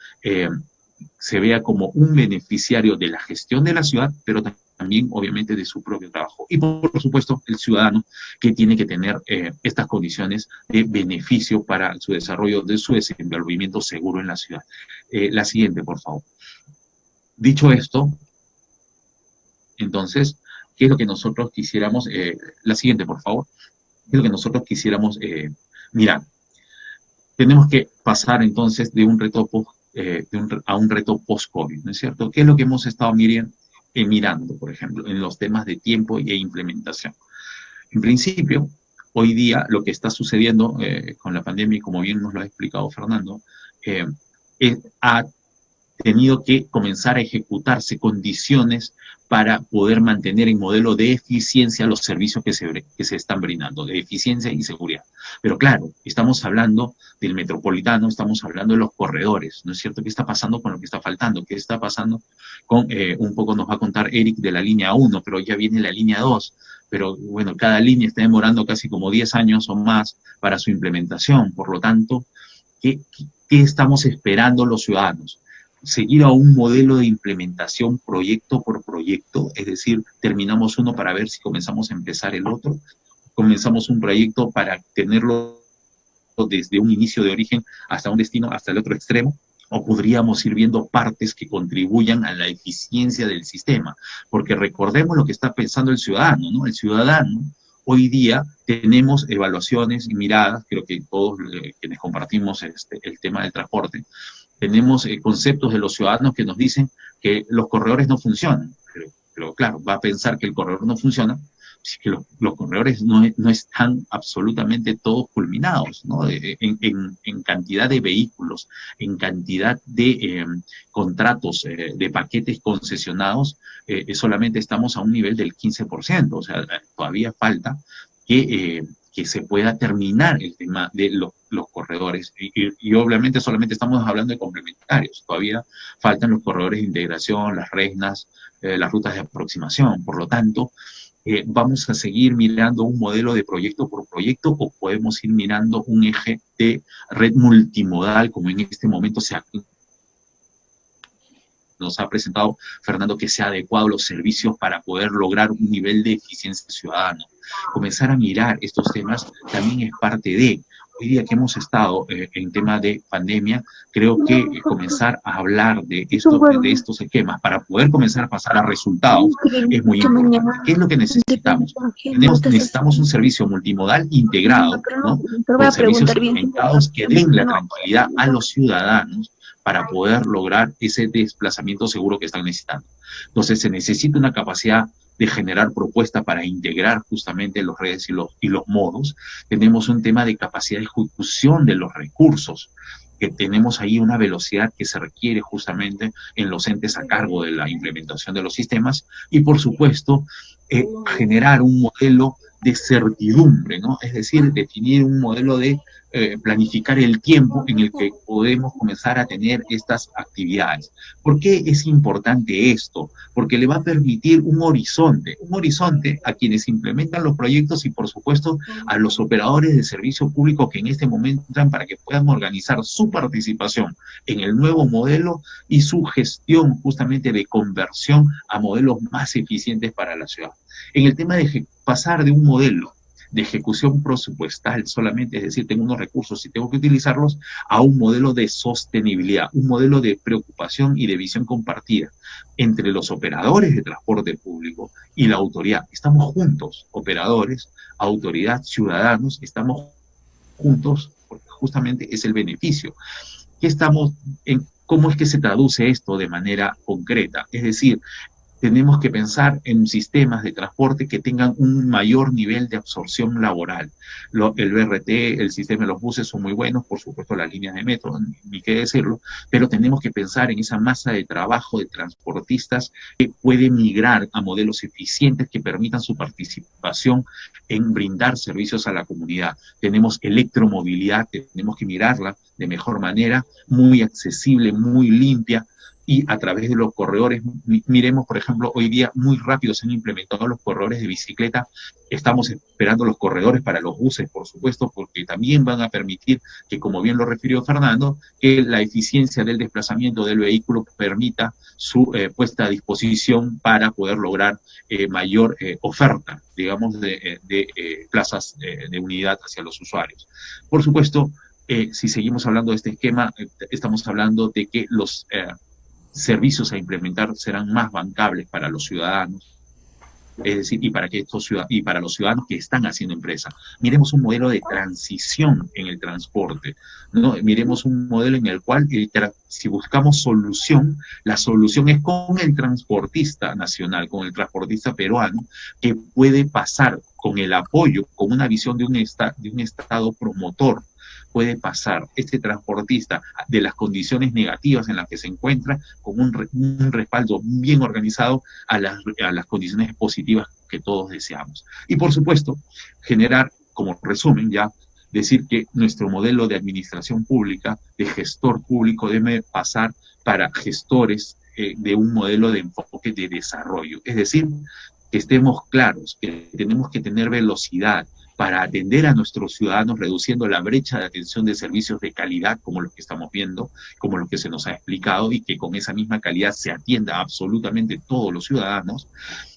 se vea como un beneficiario de la gestión de la ciudad, pero también obviamente de su propio trabajo. Y por supuesto el ciudadano, que tiene que tener estas condiciones de beneficio para su desarrollo, de su desenvolvimiento seguro en la ciudad. La siguiente, por favor. Dicho esto, entonces, ¿qué es lo que nosotros quisiéramos? La siguiente, por favor. ¿Qué es lo que nosotros quisiéramos mirar? Tenemos que pasar entonces de un reto a un reto post-COVID, ¿no es cierto? ¿Qué es lo que hemos estado mirando, por ejemplo, en los temas de tiempo e implementación? En principio, hoy día lo que está sucediendo con la pandemia, y como bien nos lo ha explicado Fernando, tenido que comenzar a ejecutarse condiciones para poder mantener en modelo de eficiencia los servicios que se están brindando, de eficiencia y seguridad. Pero claro, estamos hablando del metropolitano, estamos hablando de los corredores, ¿no es cierto? ¿Qué está pasando con lo que está faltando? ¿Qué está pasando con, un poco nos va a contar Eric de la línea 1, pero ya viene la línea 2, pero bueno, cada línea está demorando casi como 10 años o más para su implementación, por lo tanto, ¿qué estamos esperando los ciudadanos? Seguir a un modelo de implementación proyecto por proyecto, es decir, terminamos uno para ver si comenzamos a empezar el otro, comenzamos un proyecto para tenerlo desde un inicio de origen hasta un destino, hasta el otro extremo, o podríamos ir viendo partes que contribuyan a la eficiencia del sistema, porque recordemos lo que está pensando el ciudadano, ¿no? El ciudadano, hoy día tenemos evaluaciones y miradas, creo que todos quienes compartimos el tema del transporte, tenemos conceptos de los ciudadanos que nos dicen que los corredores no funcionan, pero claro, va a pensar que el corredor no funciona, si que los corredores no están absolutamente todos culminados, ¿no? En cantidad de vehículos, en cantidad de contratos, de paquetes concesionados, solamente estamos a un nivel del 15%, o sea, todavía falta que se pueda terminar el tema de los corredores. Y obviamente solamente estamos hablando de complementarios. Todavía faltan los corredores de integración, las RESNAs, las rutas de aproximación. Por lo tanto, vamos a seguir mirando un modelo de proyecto por proyecto o podemos ir mirando un eje de red multimodal como en este momento nos ha presentado Fernando, que sea adecuado a los servicios para poder lograr un nivel de eficiencia ciudadana. Comenzar a mirar estos temas también es parte de, hoy día que hemos estado en tema de pandemia, creo que comenzar a hablar de estos esquemas para poder comenzar a pasar a resultados es muy importante. ¿Qué es lo que necesitamos? Necesitamos un servicio multimodal integrado, ¿no? Con servicios segmentados que den la tranquilidad a los ciudadanos para poder lograr ese desplazamiento seguro que están necesitando. Entonces se necesita una capacidad de generar propuestas para integrar justamente los redes y los modos. Tenemos un tema de capacidad de ejecución de los recursos, que tenemos ahí una velocidad que se requiere justamente en los entes a cargo de la implementación de los sistemas, y por supuesto, generar un modelo de certidumbre, ¿no? Es decir, definir un modelo de planificar el tiempo en el que podemos comenzar a tener estas actividades. ¿Por qué es importante esto? Porque le va a permitir un horizonte a quienes implementan los proyectos y por supuesto a los operadores de servicio público que en este momento entran para que puedan organizar su participación en el nuevo modelo y su gestión justamente de conversión a modelos más eficientes para la ciudad. En el tema de pasar de un modelo de ejecución presupuestal solamente, es decir, tengo unos recursos y tengo que utilizarlos, a un modelo de sostenibilidad, un modelo de preocupación y de visión compartida entre los operadores de transporte público y la autoridad. Estamos juntos, operadores, autoridad, ciudadanos, estamos juntos porque justamente es el beneficio. ¿Cómo es que se traduce esto de manera concreta? Es decir, tenemos que pensar en sistemas de transporte que tengan un mayor nivel de absorción laboral. El BRT, el sistema de los buses son muy buenos, por supuesto las líneas de metro, ni qué decirlo, pero tenemos que pensar en esa masa de trabajo de transportistas que puede migrar a modelos eficientes que permitan su participación en brindar servicios a la comunidad. Tenemos electromovilidad, tenemos que mirarla de mejor manera, muy accesible, muy limpia, y a través de los corredores, miremos, por ejemplo, hoy día muy rápido se han implementado los corredores de bicicleta, estamos esperando los corredores para los buses, por supuesto, porque también van a permitir que, como bien lo refirió Fernando, que la eficiencia del desplazamiento del vehículo permita su puesta a disposición para poder lograr mayor oferta, digamos, de plazas de unidad hacia los usuarios. Por supuesto, si seguimos hablando de este esquema, estamos hablando de que los servicios a implementar serán más bancables para los ciudadanos, es decir, y para los ciudadanos que están haciendo empresa. Miremos un modelo de transición en el transporte, ¿no? Miremos un modelo en el cual, si buscamos solución, la solución es con el transportista nacional, con el transportista peruano, que puede pasar con el apoyo, con una visión de un Estado promotor puede pasar este transportista de las condiciones negativas en las que se encuentra con un respaldo bien organizado a las condiciones positivas que todos deseamos. Y por supuesto, generar, como resumen ya, decir que nuestro modelo de administración pública, de gestor público, debe pasar para gestores de un modelo de enfoque de desarrollo. Es decir, que estemos claros, que tenemos que tener velocidad para atender a nuestros ciudadanos, reduciendo la brecha de atención de servicios de calidad, como los que estamos viendo, como lo que se nos ha explicado, y que con esa misma calidad se atienda a absolutamente todos los ciudadanos.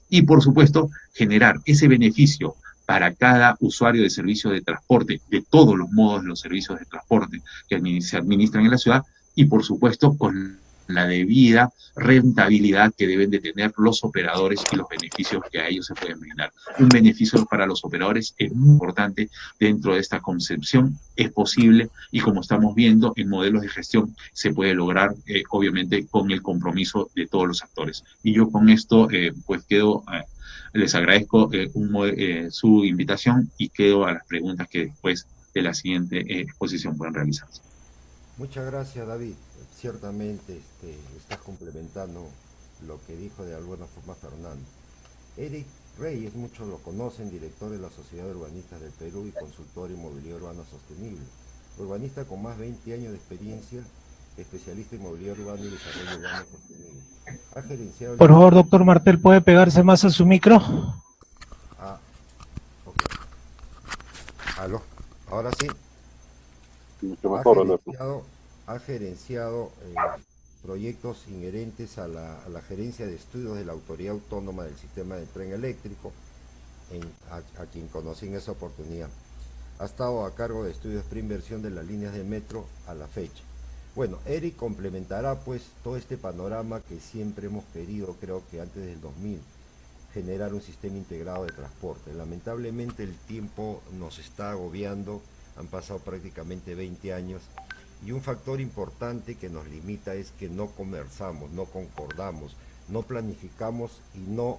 Y, por supuesto, generar ese beneficio para cada usuario de servicio de transporte, de todos los modos de los servicios de transporte que se administran en la ciudad, y, por supuesto, con la debida rentabilidad que deben de tener los operadores y los beneficios que a ellos se pueden brindar. Un beneficio para los operadores es muy importante dentro de esta concepción, es posible, y como estamos viendo en modelos de gestión se puede lograr, obviamente, con el compromiso de todos los actores. Y yo con esto, pues quedo, les agradezco su invitación y quedo a las preguntas que después de la siguiente exposición puedan realizarse. Muchas gracias, David. Ciertamente estás complementando lo que dijo de alguna forma Fernando. Eric Reyes, muchos lo conocen, director de la Sociedad de Urbanistas del Perú y consultor en movilidad urbana sostenible. Urbanista con más de 20 años de experiencia, especialista en movilidad urbana y desarrollo urbano sostenible. Ha gerenciado... Por favor, doctor Martel, ¿puede pegarse más a su micro? Ah, ok. ¿Aló? Ahora sí. Mucho mejor, Alberto. Ha gerenciado proyectos inherentes a la gerencia de estudios de la Autoridad Autónoma del Sistema de Tren Eléctrico, a quien conocí en esa oportunidad. Ha estado a cargo de estudios preinversión de las líneas de metro a la fecha. Bueno, Eric complementará pues todo este panorama que siempre hemos querido, creo que antes del 2000, generar un sistema integrado de transporte. Lamentablemente el tiempo nos está agobiando, han pasado prácticamente 20 años, y un factor importante que nos limita es que no conversamos, no concordamos, no planificamos y no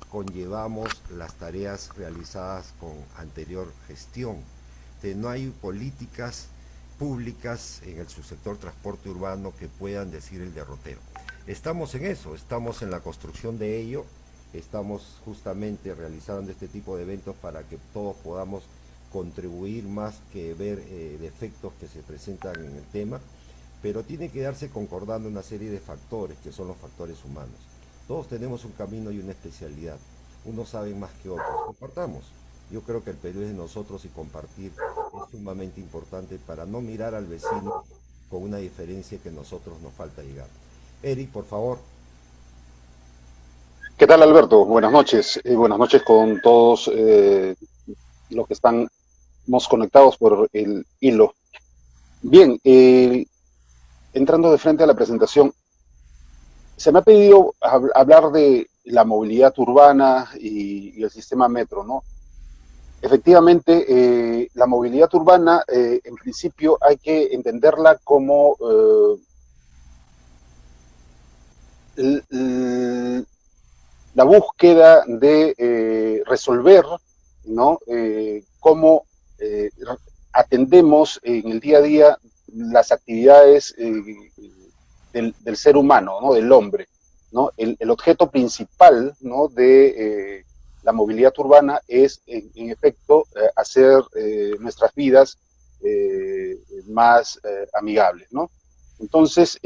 conllevamos las tareas realizadas con anterior gestión. No hay políticas públicas en el subsector transporte urbano que puedan decir el derrotero. Estamos en eso, estamos en la construcción de ello, estamos justamente realizando este tipo de eventos para que todos podamos contribuir más que ver defectos que se presentan en el tema, pero tiene que darse concordando una serie de factores que son los factores humanos. Todos tenemos un camino y una especialidad, unos saben más que otros, compartamos. Yo creo que el Perú es de nosotros y compartir es sumamente importante para no mirar al vecino con una diferencia que a nosotros nos falta llegar. Eric, por favor. ¿Qué tal, Alberto? Buenas noches con todos los que estamos conectados por el hilo. Bien, entrando de frente a la presentación, se me ha pedido hablar de la movilidad urbana y el sistema metro, ¿no? Efectivamente, la movilidad urbana, en principio, hay que entenderla como la búsqueda de resolver, ¿no? Cómo atendemos en el día a día las actividades del ser humano, ¿no? Del hombre, ¿no? El objeto principal, ¿no? de la movilidad urbana es, en efecto, hacer nuestras vidas más amigables, ¿no? Entonces,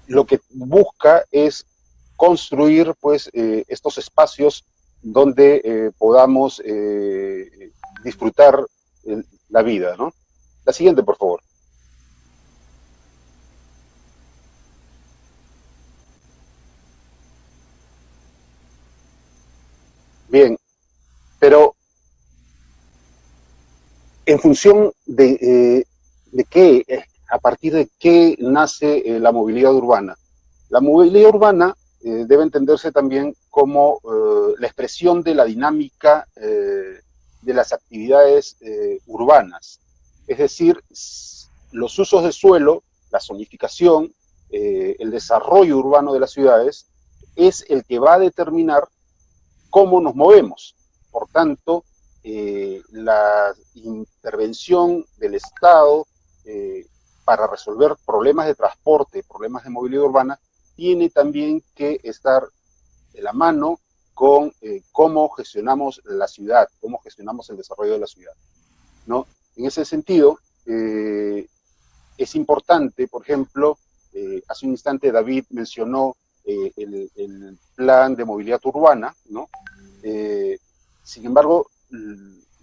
lo que busca es construir, pues, estos espacios donde podamos disfrutar la vida, ¿no? La siguiente, por favor. Bien, pero en función de qué, a partir de qué nace la movilidad urbana. La movilidad urbana debe entenderse también como la expresión de la dinámica de las actividades urbanas. Es decir, los usos de suelo, la zonificación, el desarrollo urbano de las ciudades, es el que va a determinar cómo nos movemos. Por tanto, la intervención del Estado para resolver problemas de transporte, problemas de movilidad urbana, tiene también que estar de la mano con cómo gestionamos la ciudad, cómo gestionamos el desarrollo de la ciudad, ¿no? En ese sentido, es importante, por ejemplo, hace un instante David mencionó el plan de movilidad urbana, ¿no? Sin embargo,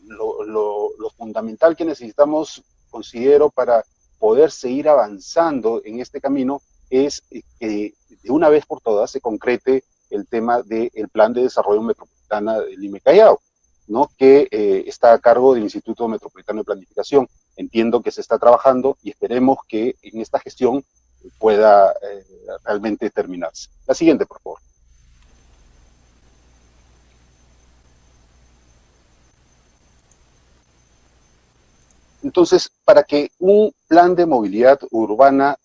lo fundamental que necesitamos, considero, para poder seguir avanzando en este camino es que de una vez por todas se concrete el tema del plan de desarrollo metropolitana de Lima y Callao, ¿no? Que está a cargo del Instituto Metropolitano de Planificación. Entiendo que se está trabajando y esperemos que en esta gestión pueda realmente terminarse. La siguiente, por favor. Entonces, para que un plan de movilidad urbana,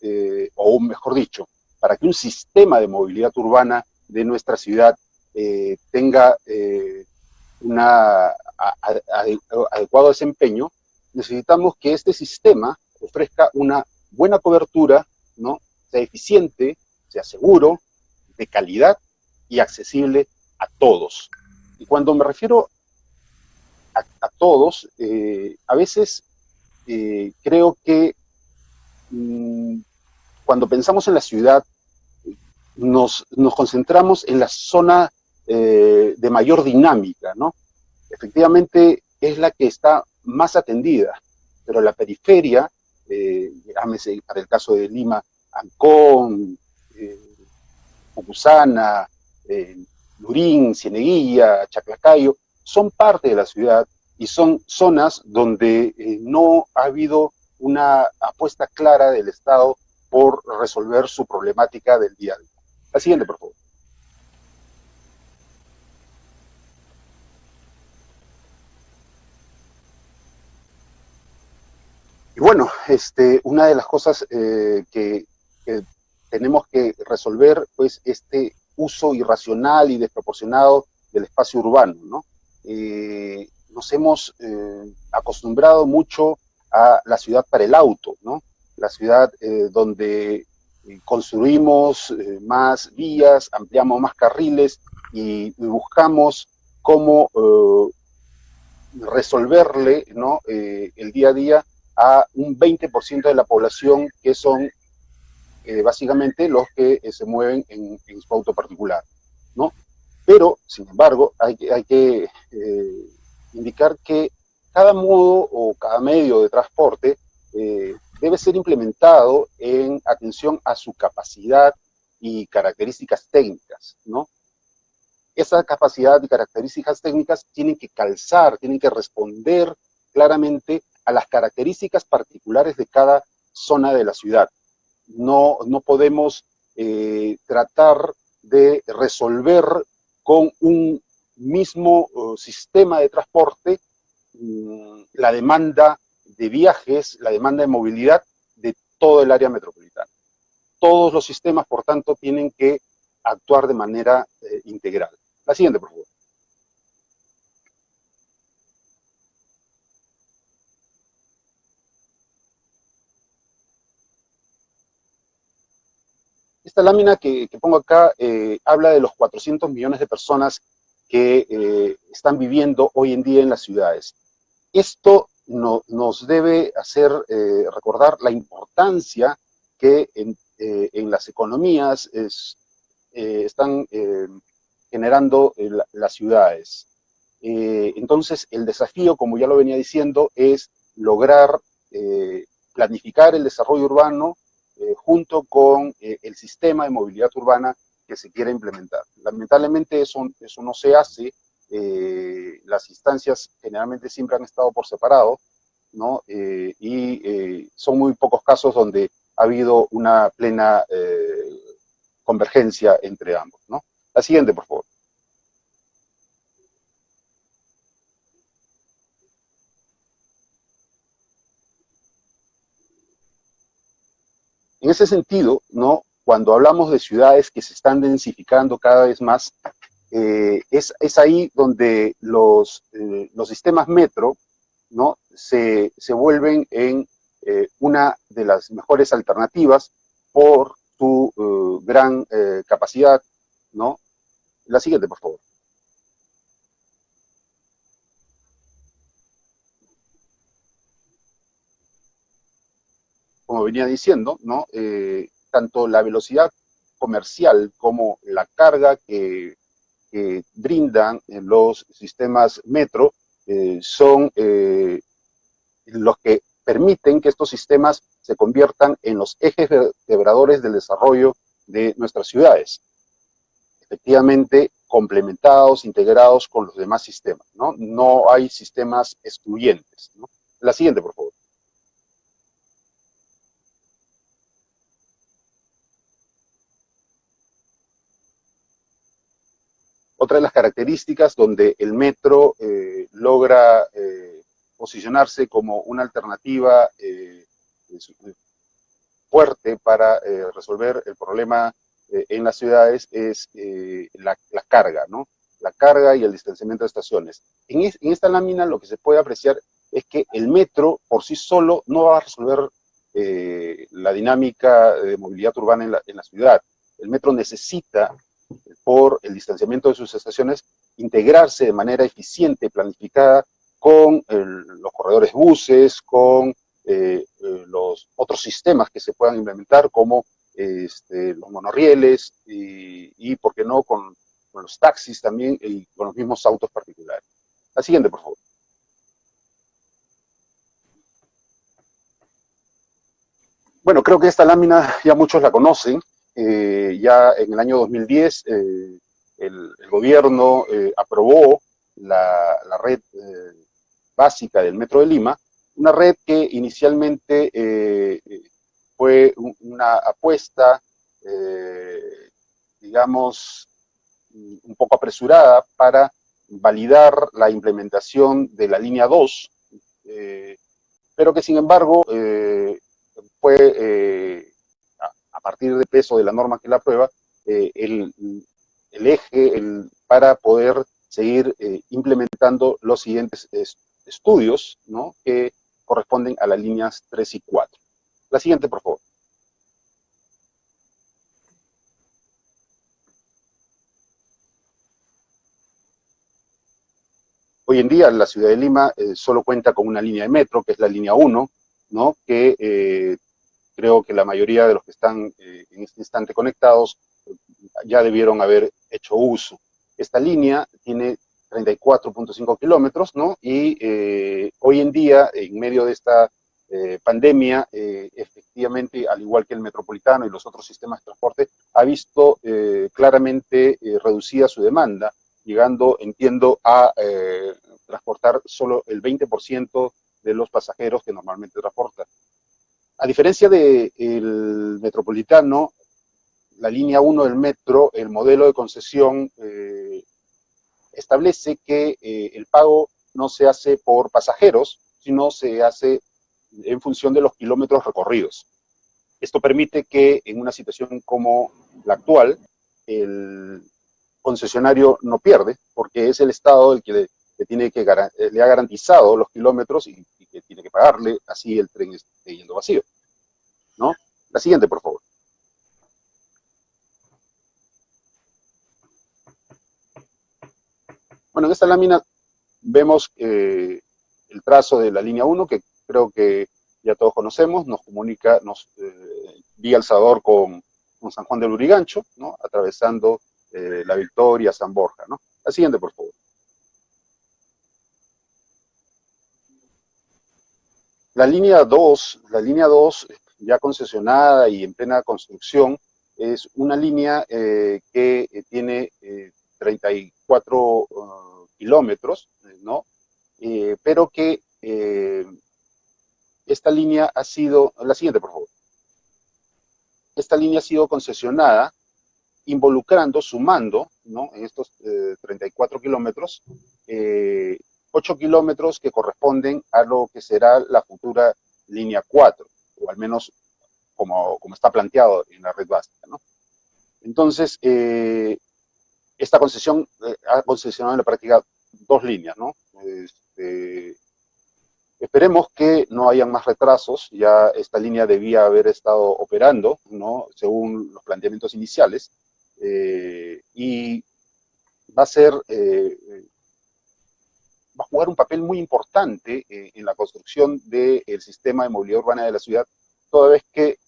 o mejor dicho, para que un sistema de movilidad urbana de nuestra ciudad tenga un adecuado desempeño, necesitamos que este sistema ofrezca una buena cobertura, ¿no? Sea eficiente, sea seguro, de calidad y accesible a todos. Y cuando me refiero a todos, a veces creo que cuando pensamos en la ciudad, nos concentramos en la zona de mayor dinámica, ¿no? Efectivamente es la que está más atendida, pero la periferia, llámese para el caso de Lima, Ancón, Pucusana, Lurín, Cieneguilla, Chaclacayo, son parte de la ciudad y son zonas donde no ha habido una apuesta clara del Estado por resolver su problemática del día a día. La siguiente, por favor. Y bueno, una de las cosas que tenemos que resolver, pues, este uso irracional y desproporcionado del espacio urbano, ¿no? Nos hemos acostumbrado mucho a la ciudad para el auto, ¿no? La ciudad donde construimos más vías, ampliamos más carriles y buscamos cómo resolverle, ¿no? El día a día a un 20% de la población que son básicamente los que se mueven en su auto particular, ¿no? Pero, sin embargo, hay que indicar que cada modo o cada medio de transporte debe ser implementado en atención a su capacidad y características técnicas, ¿no? Esa capacidad y características técnicas tienen que calzar, tienen que responder claramente a las características particulares de cada zona de la ciudad. No podemos tratar de resolver con un mismo sistema de transporte la demanda de viajes, la demanda de movilidad de todo el área metropolitana. Todos los sistemas, por tanto, tienen que actuar de manera integral. La siguiente, por favor. Esta lámina que pongo acá habla de los 400 millones de personas que están viviendo hoy en día en las ciudades. Esto nos debe hacer recordar la importancia que en las economías están generando las ciudades. Entonces, el desafío, como ya lo venía diciendo, es lograr planificar el desarrollo urbano junto con el sistema de movilidad urbana que se quiere implementar. Lamentablemente eso no se hace, las instancias generalmente siempre han estado por separado, ¿no? Son muy pocos casos donde ha habido una plena convergencia entre ambos, ¿no? La siguiente, por favor. En ese sentido, ¿no? Cuando hablamos de ciudades que se están densificando cada vez más, es ahí donde los sistemas metro ¿no? Se vuelven en una de las mejores alternativas por su gran capacidad, ¿no? La siguiente, por favor. Como venía diciendo, ¿no? Tanto la velocidad comercial como la carga que brindan los sistemas metro son los que permiten que estos sistemas se conviertan en los ejes vertebradores del desarrollo de nuestras ciudades, efectivamente complementados, integrados con los demás sistemas, ¿no? No hay sistemas excluyentes, ¿no? La siguiente, por favor. Otra de las características donde el metro logra posicionarse como una alternativa fuerte para resolver el problema en las ciudades es la carga, ¿no? La carga y el distanciamiento de estaciones. En esta lámina lo que se puede apreciar es que el metro por sí solo no va a resolver la dinámica de movilidad urbana en la ciudad. El metro necesita, por el distanciamiento de sus estaciones, integrarse de manera eficiente y planificada con los corredores buses, con los otros sistemas que se puedan implementar, como los monorrieles y, ¿por qué no?, con los taxis también y con los mismos autos particulares. La siguiente, por favor. Bueno, creo que esta lámina ya muchos la conocen. Ya en el año 2010 el gobierno aprobó la red básica del Metro de Lima, una red que inicialmente fue una apuesta, digamos, un poco apresurada para validar la implementación de la línea 2, pero que sin embargo fue, a partir del peso de la norma que la aprueba, el eje para poder seguir implementando los siguientes estudios, ¿no?, que corresponden a las líneas 3 y 4. La siguiente, por favor. Hoy en día la ciudad de Lima solo cuenta con una línea de metro, que es la línea 1, ¿no?, que creo que la mayoría de los que están en este instante conectados ya debieron haber hecho uso. Esta línea tiene 34.5 kilómetros, ¿no? Y hoy en día, en medio de esta pandemia, efectivamente, al igual que el metropolitano y los otros sistemas de transporte, ha visto claramente reducida su demanda, llegando, entiendo, a transportar solo el 20% de los pasajeros que normalmente transporta. A diferencia del metropolitano, la línea 1 del metro, el modelo de concesión establece que el pago no se hace por pasajeros, sino se hace en función de los kilómetros recorridos. Esto permite que en una situación como la actual, el concesionario no pierde, porque es el Estado el que le ha garantizado los kilómetros y que tiene que pagarle, así el tren esté yendo vacío, ¿no? La siguiente, por favor. Bueno, en esta lámina vemos el trazo de la línea 1, que creo que ya todos conocemos, nos comunica, vía El Salvador con San Juan del Lurigancho, ¿no?, atravesando La Victoria, San Borja, ¿no? La siguiente, por favor. La línea 2, ya concesionada y en plena construcción, es una línea que tiene 34 kilómetros, ¿no? Pero que esta línea ha sido, la siguiente, por favor. Esta línea ha sido concesionada involucrando, sumando, ¿no?, en estos 34 kilómetros, 8 kilómetros que corresponden a lo que será la futura línea 4, o al menos como está planteado en la red básica, ¿no? Entonces, esta concesión ha concesionado en la práctica dos líneas, ¿no? Esperemos que no hayan más retrasos, ya esta línea debía haber estado operando, ¿no? Según los planteamientos iniciales, y va a ser, va a jugar un papel muy importante en la construcción del sistema de movilidad urbana de la ciudad, toda vez que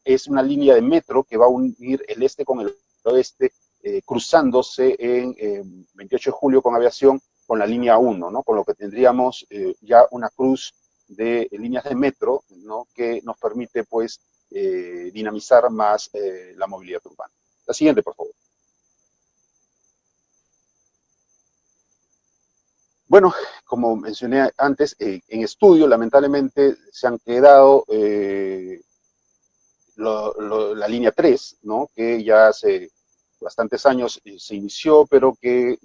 es una línea de metro que va a unir el este con el oeste, cruzándose en 28 de julio con aviación con la línea 1, ¿no? Con lo que tendríamos ya una cruz de líneas de metro, ¿no? Que nos permite, pues, dinamizar más la movilidad urbana. La siguiente, por favor. Bueno, como mencioné antes, en estudio lamentablemente se han quedado la línea 3, ¿no? Que ya hace bastantes años se inició, pero que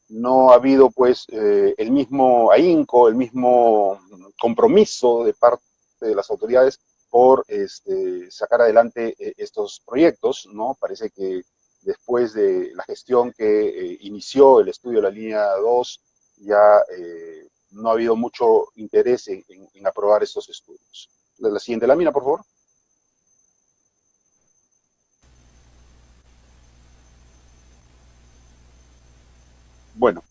no ha habido pues el mismo ahínco, el mismo compromiso de parte de las autoridades por sacar adelante estos proyectos, ¿no? Parece que después de la gestión que inició el estudio de la línea 2, ya no ha habido mucho interés en aprobar estos estudios. La siguiente lámina, por favor. Bueno,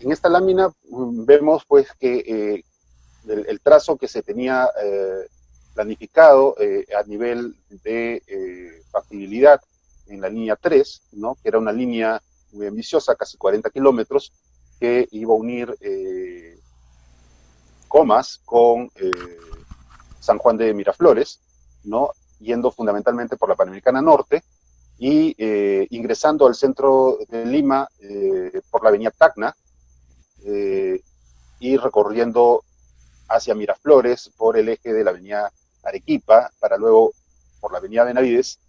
en esta lámina vemos pues que el trazo que se tenía planificado a nivel de factibilidad en la línea 3, ¿no? Que era una línea muy ambiciosa, casi 40 kilómetros, que iba a unir Comas con San Juan de Miraflores, ¿no? Yendo fundamentalmente por la Panamericana Norte y ingresando al centro de Lima por la avenida Tacna y recorriendo hacia Miraflores por el eje de la avenida Arequipa, para luego por la avenida Benavides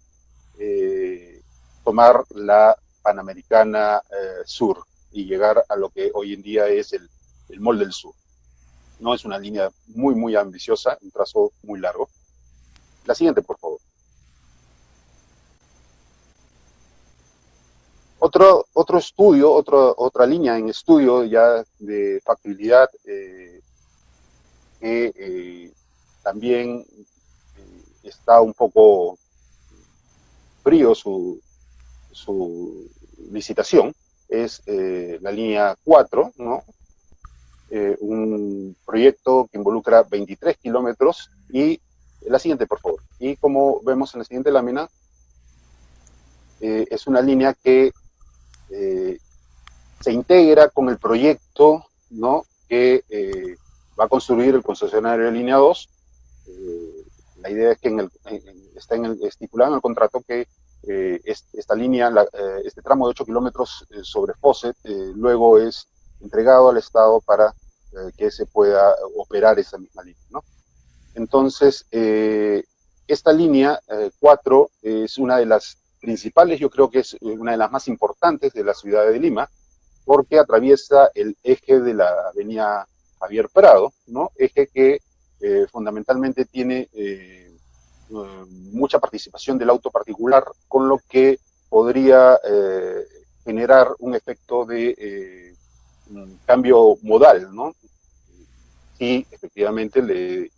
tomar la Panamericana Sur y llegar a lo que hoy en día es el Mall del Sur. No es una línea muy, muy ambiciosa, un trazo muy largo. La siguiente, por favor. Otro estudio, otra línea en estudio ya de factibilidad que también está un poco frío su licitación, es la línea 4, ¿no? Un proyecto que involucra 23 kilómetros y la siguiente, por favor. Y como vemos en la siguiente lámina, es una línea que se integra con el proyecto, ¿no? Que va a construir el concesionario de línea 2. La idea es que está estipulado en el contrato que esta línea, este tramo de 8 kilómetros sobre Fawcett, luego es entregado al Estado para que se pueda operar esa misma línea, ¿no? Entonces, esta línea 4 es una de las principales, yo creo que es una de las más importantes de la ciudad de Lima, porque atraviesa el eje de la avenida Javier Prado, ¿no? Eje que fundamentalmente tiene mucha participación del auto particular, con lo que podría generar un efecto de cambio modal, ¿no? Y efectivamente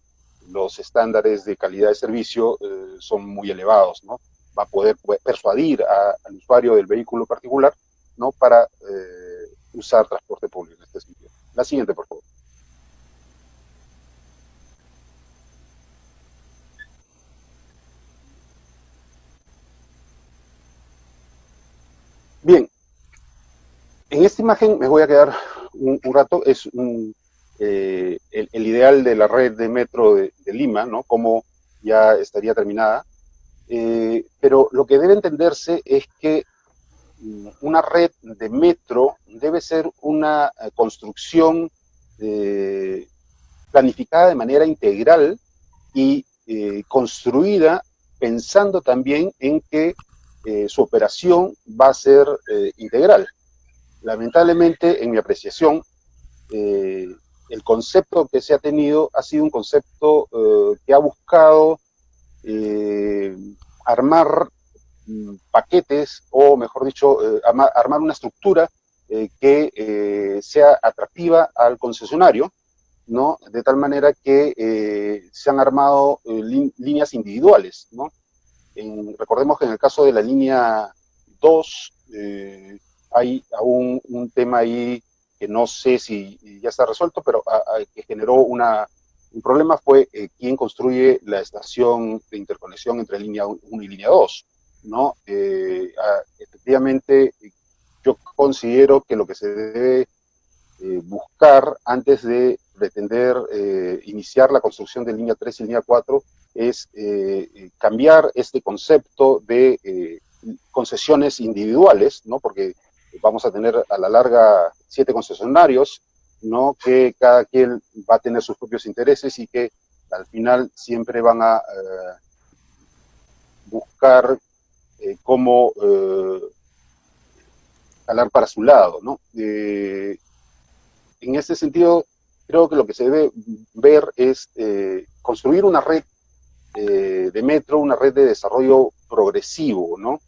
los estándares de calidad de servicio son muy elevados, ¿no? Va a poder persuadir al usuario del vehículo particular, ¿no? Para usar transporte público en este sentido. La siguiente, por favor. Bien, en esta imagen me voy a quedar un rato, es el ideal de la red de metro de Lima, ¿no? Cómo ya estaría terminada, pero lo que debe entenderse es que una red de metro debe ser una construcción planificada de manera integral y construida pensando también en que su operación va a ser integral. Lamentablemente, en mi apreciación, el concepto que se ha tenido ha sido un concepto que ha buscado armar paquetes, o mejor dicho, armar una estructura que sea atractiva al concesionario, ¿no? De tal manera que se han armado líneas individuales, ¿no? Recordemos que en el caso de la línea 2 hay aún un tema ahí que no sé si ya está resuelto, pero que generó un problema fue quién construye la estación de interconexión entre línea 1 y línea 2, ¿no? Efectivamente, yo considero que lo que se debe buscar antes de pretender iniciar la construcción de línea 3 y línea 4 es cambiar este concepto de concesiones individuales, ¿no? Porque vamos a tener a la larga 7 concesionarios, ¿no? Que cada quien va a tener sus propios intereses y que al final siempre van a buscar cómo jalar para su lado, ¿no? En este sentido, creo que lo que se debe ver es construir una red de metro, una red de desarrollo progresivo, ¿no?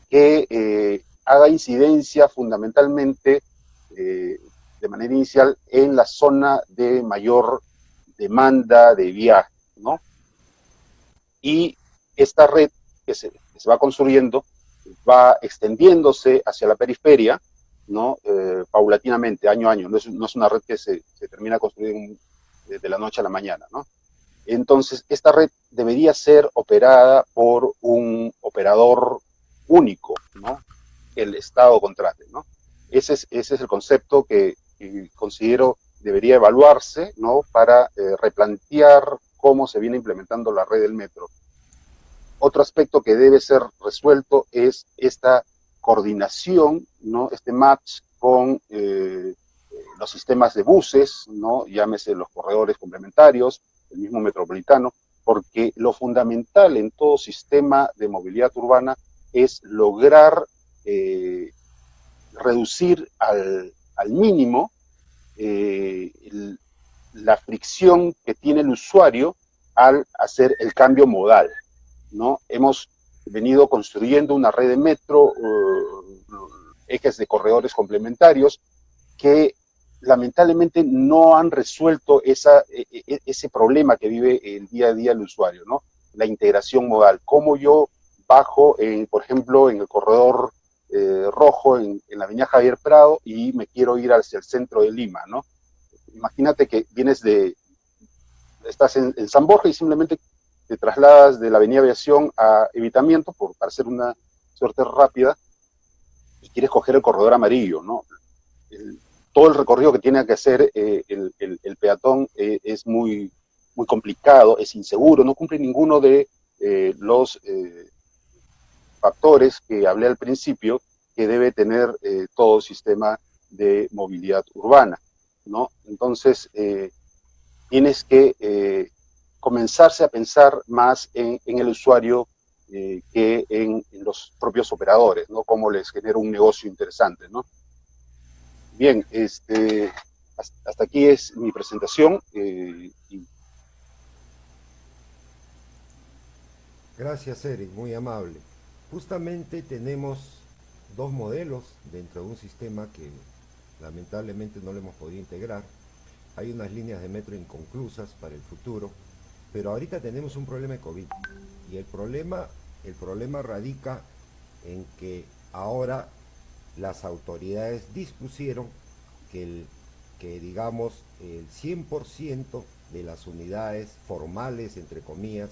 Que haga incidencia fundamentalmente de manera inicial en la zona de mayor demanda de viaje, ¿no? Y esta red que se va construyendo va extendiéndose hacia la periferia, ¿no? Paulatinamente, año a año. No es una red que se termina de construir de la noche a la mañana, ¿no? Entonces, esta red debería ser operada por un operador único, ¿no? Que el Estado contrate, ¿no? Ese es el concepto que considero debería evaluarse, ¿no? Para replantear cómo se viene implementando la red del metro. Otro aspecto que debe ser resuelto es esta coordinación, ¿no? Este match con los sistemas de buses, ¿no? Llámese los corredores complementarios, el mismo metropolitano, porque lo fundamental en todo sistema de movilidad urbana es lograr reducir al mínimo la fricción que tiene el usuario al hacer el cambio modal, ¿no? Hemos venido construyendo una red de metro, ejes de corredores complementarios que lamentablemente no han resuelto ese problema que vive el día a día el usuario, ¿no? La integración modal. Cómo yo bajo, por ejemplo, en el corredor rojo, en la avenida Javier Prado, y me quiero ir hacia el centro de Lima, ¿no? Imagínate que estás en San Borja y simplemente te trasladas de la avenida Aviación a Evitamiento, para hacer una suerte rápida, y quieres coger el corredor amarillo, ¿no? Todo el recorrido que tiene que hacer el peatón es muy, muy complicado, es inseguro, no cumple ninguno de los factores que hablé al principio que debe tener todo sistema de movilidad urbana, ¿no? Entonces, tienes que comenzarse a pensar más en el usuario que en los propios operadores, ¿no? Cómo les genera un negocio interesante, ¿no? Bien, hasta aquí es mi presentación. Gracias, Eric, muy amable. Justamente tenemos dos modelos dentro de un sistema que lamentablemente no lo hemos podido integrar. Hay unas líneas de metro inconclusas para el futuro, pero ahorita tenemos un problema de COVID. Y el problema radica en que ahora las autoridades dispusieron que digamos el 100% de las unidades formales, entre comillas,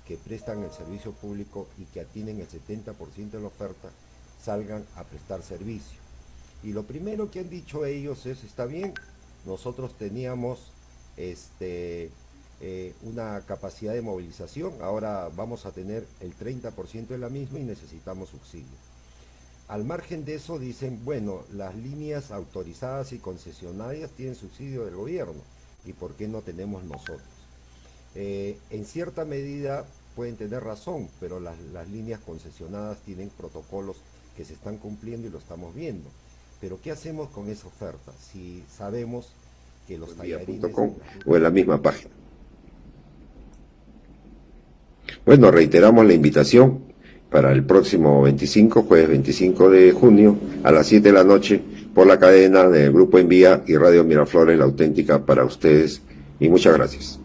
que prestan el servicio público y que atienden el 70% de la oferta, salgan a prestar servicio. Y lo primero que han dicho ellos es, está bien, nosotros teníamos una capacidad de movilización, ahora vamos a tener el 30% de la misma y necesitamos subsidio. Al margen de eso dicen, bueno, las líneas autorizadas y concesionarias tienen subsidio del gobierno, ¿y por qué no tenemos nosotros? En cierta medida pueden tener razón, pero las líneas concesionadas tienen protocolos que se están cumpliendo y lo estamos viendo. Pero ¿qué hacemos con esa oferta si sabemos que los tallarines... o en la misma página? Bueno, reiteramos la invitación para el próximo 25, jueves 25 de junio, a las 7 de la noche, por la cadena del Grupo Envía y Radio Miraflores, la auténtica para ustedes. Y muchas gracias.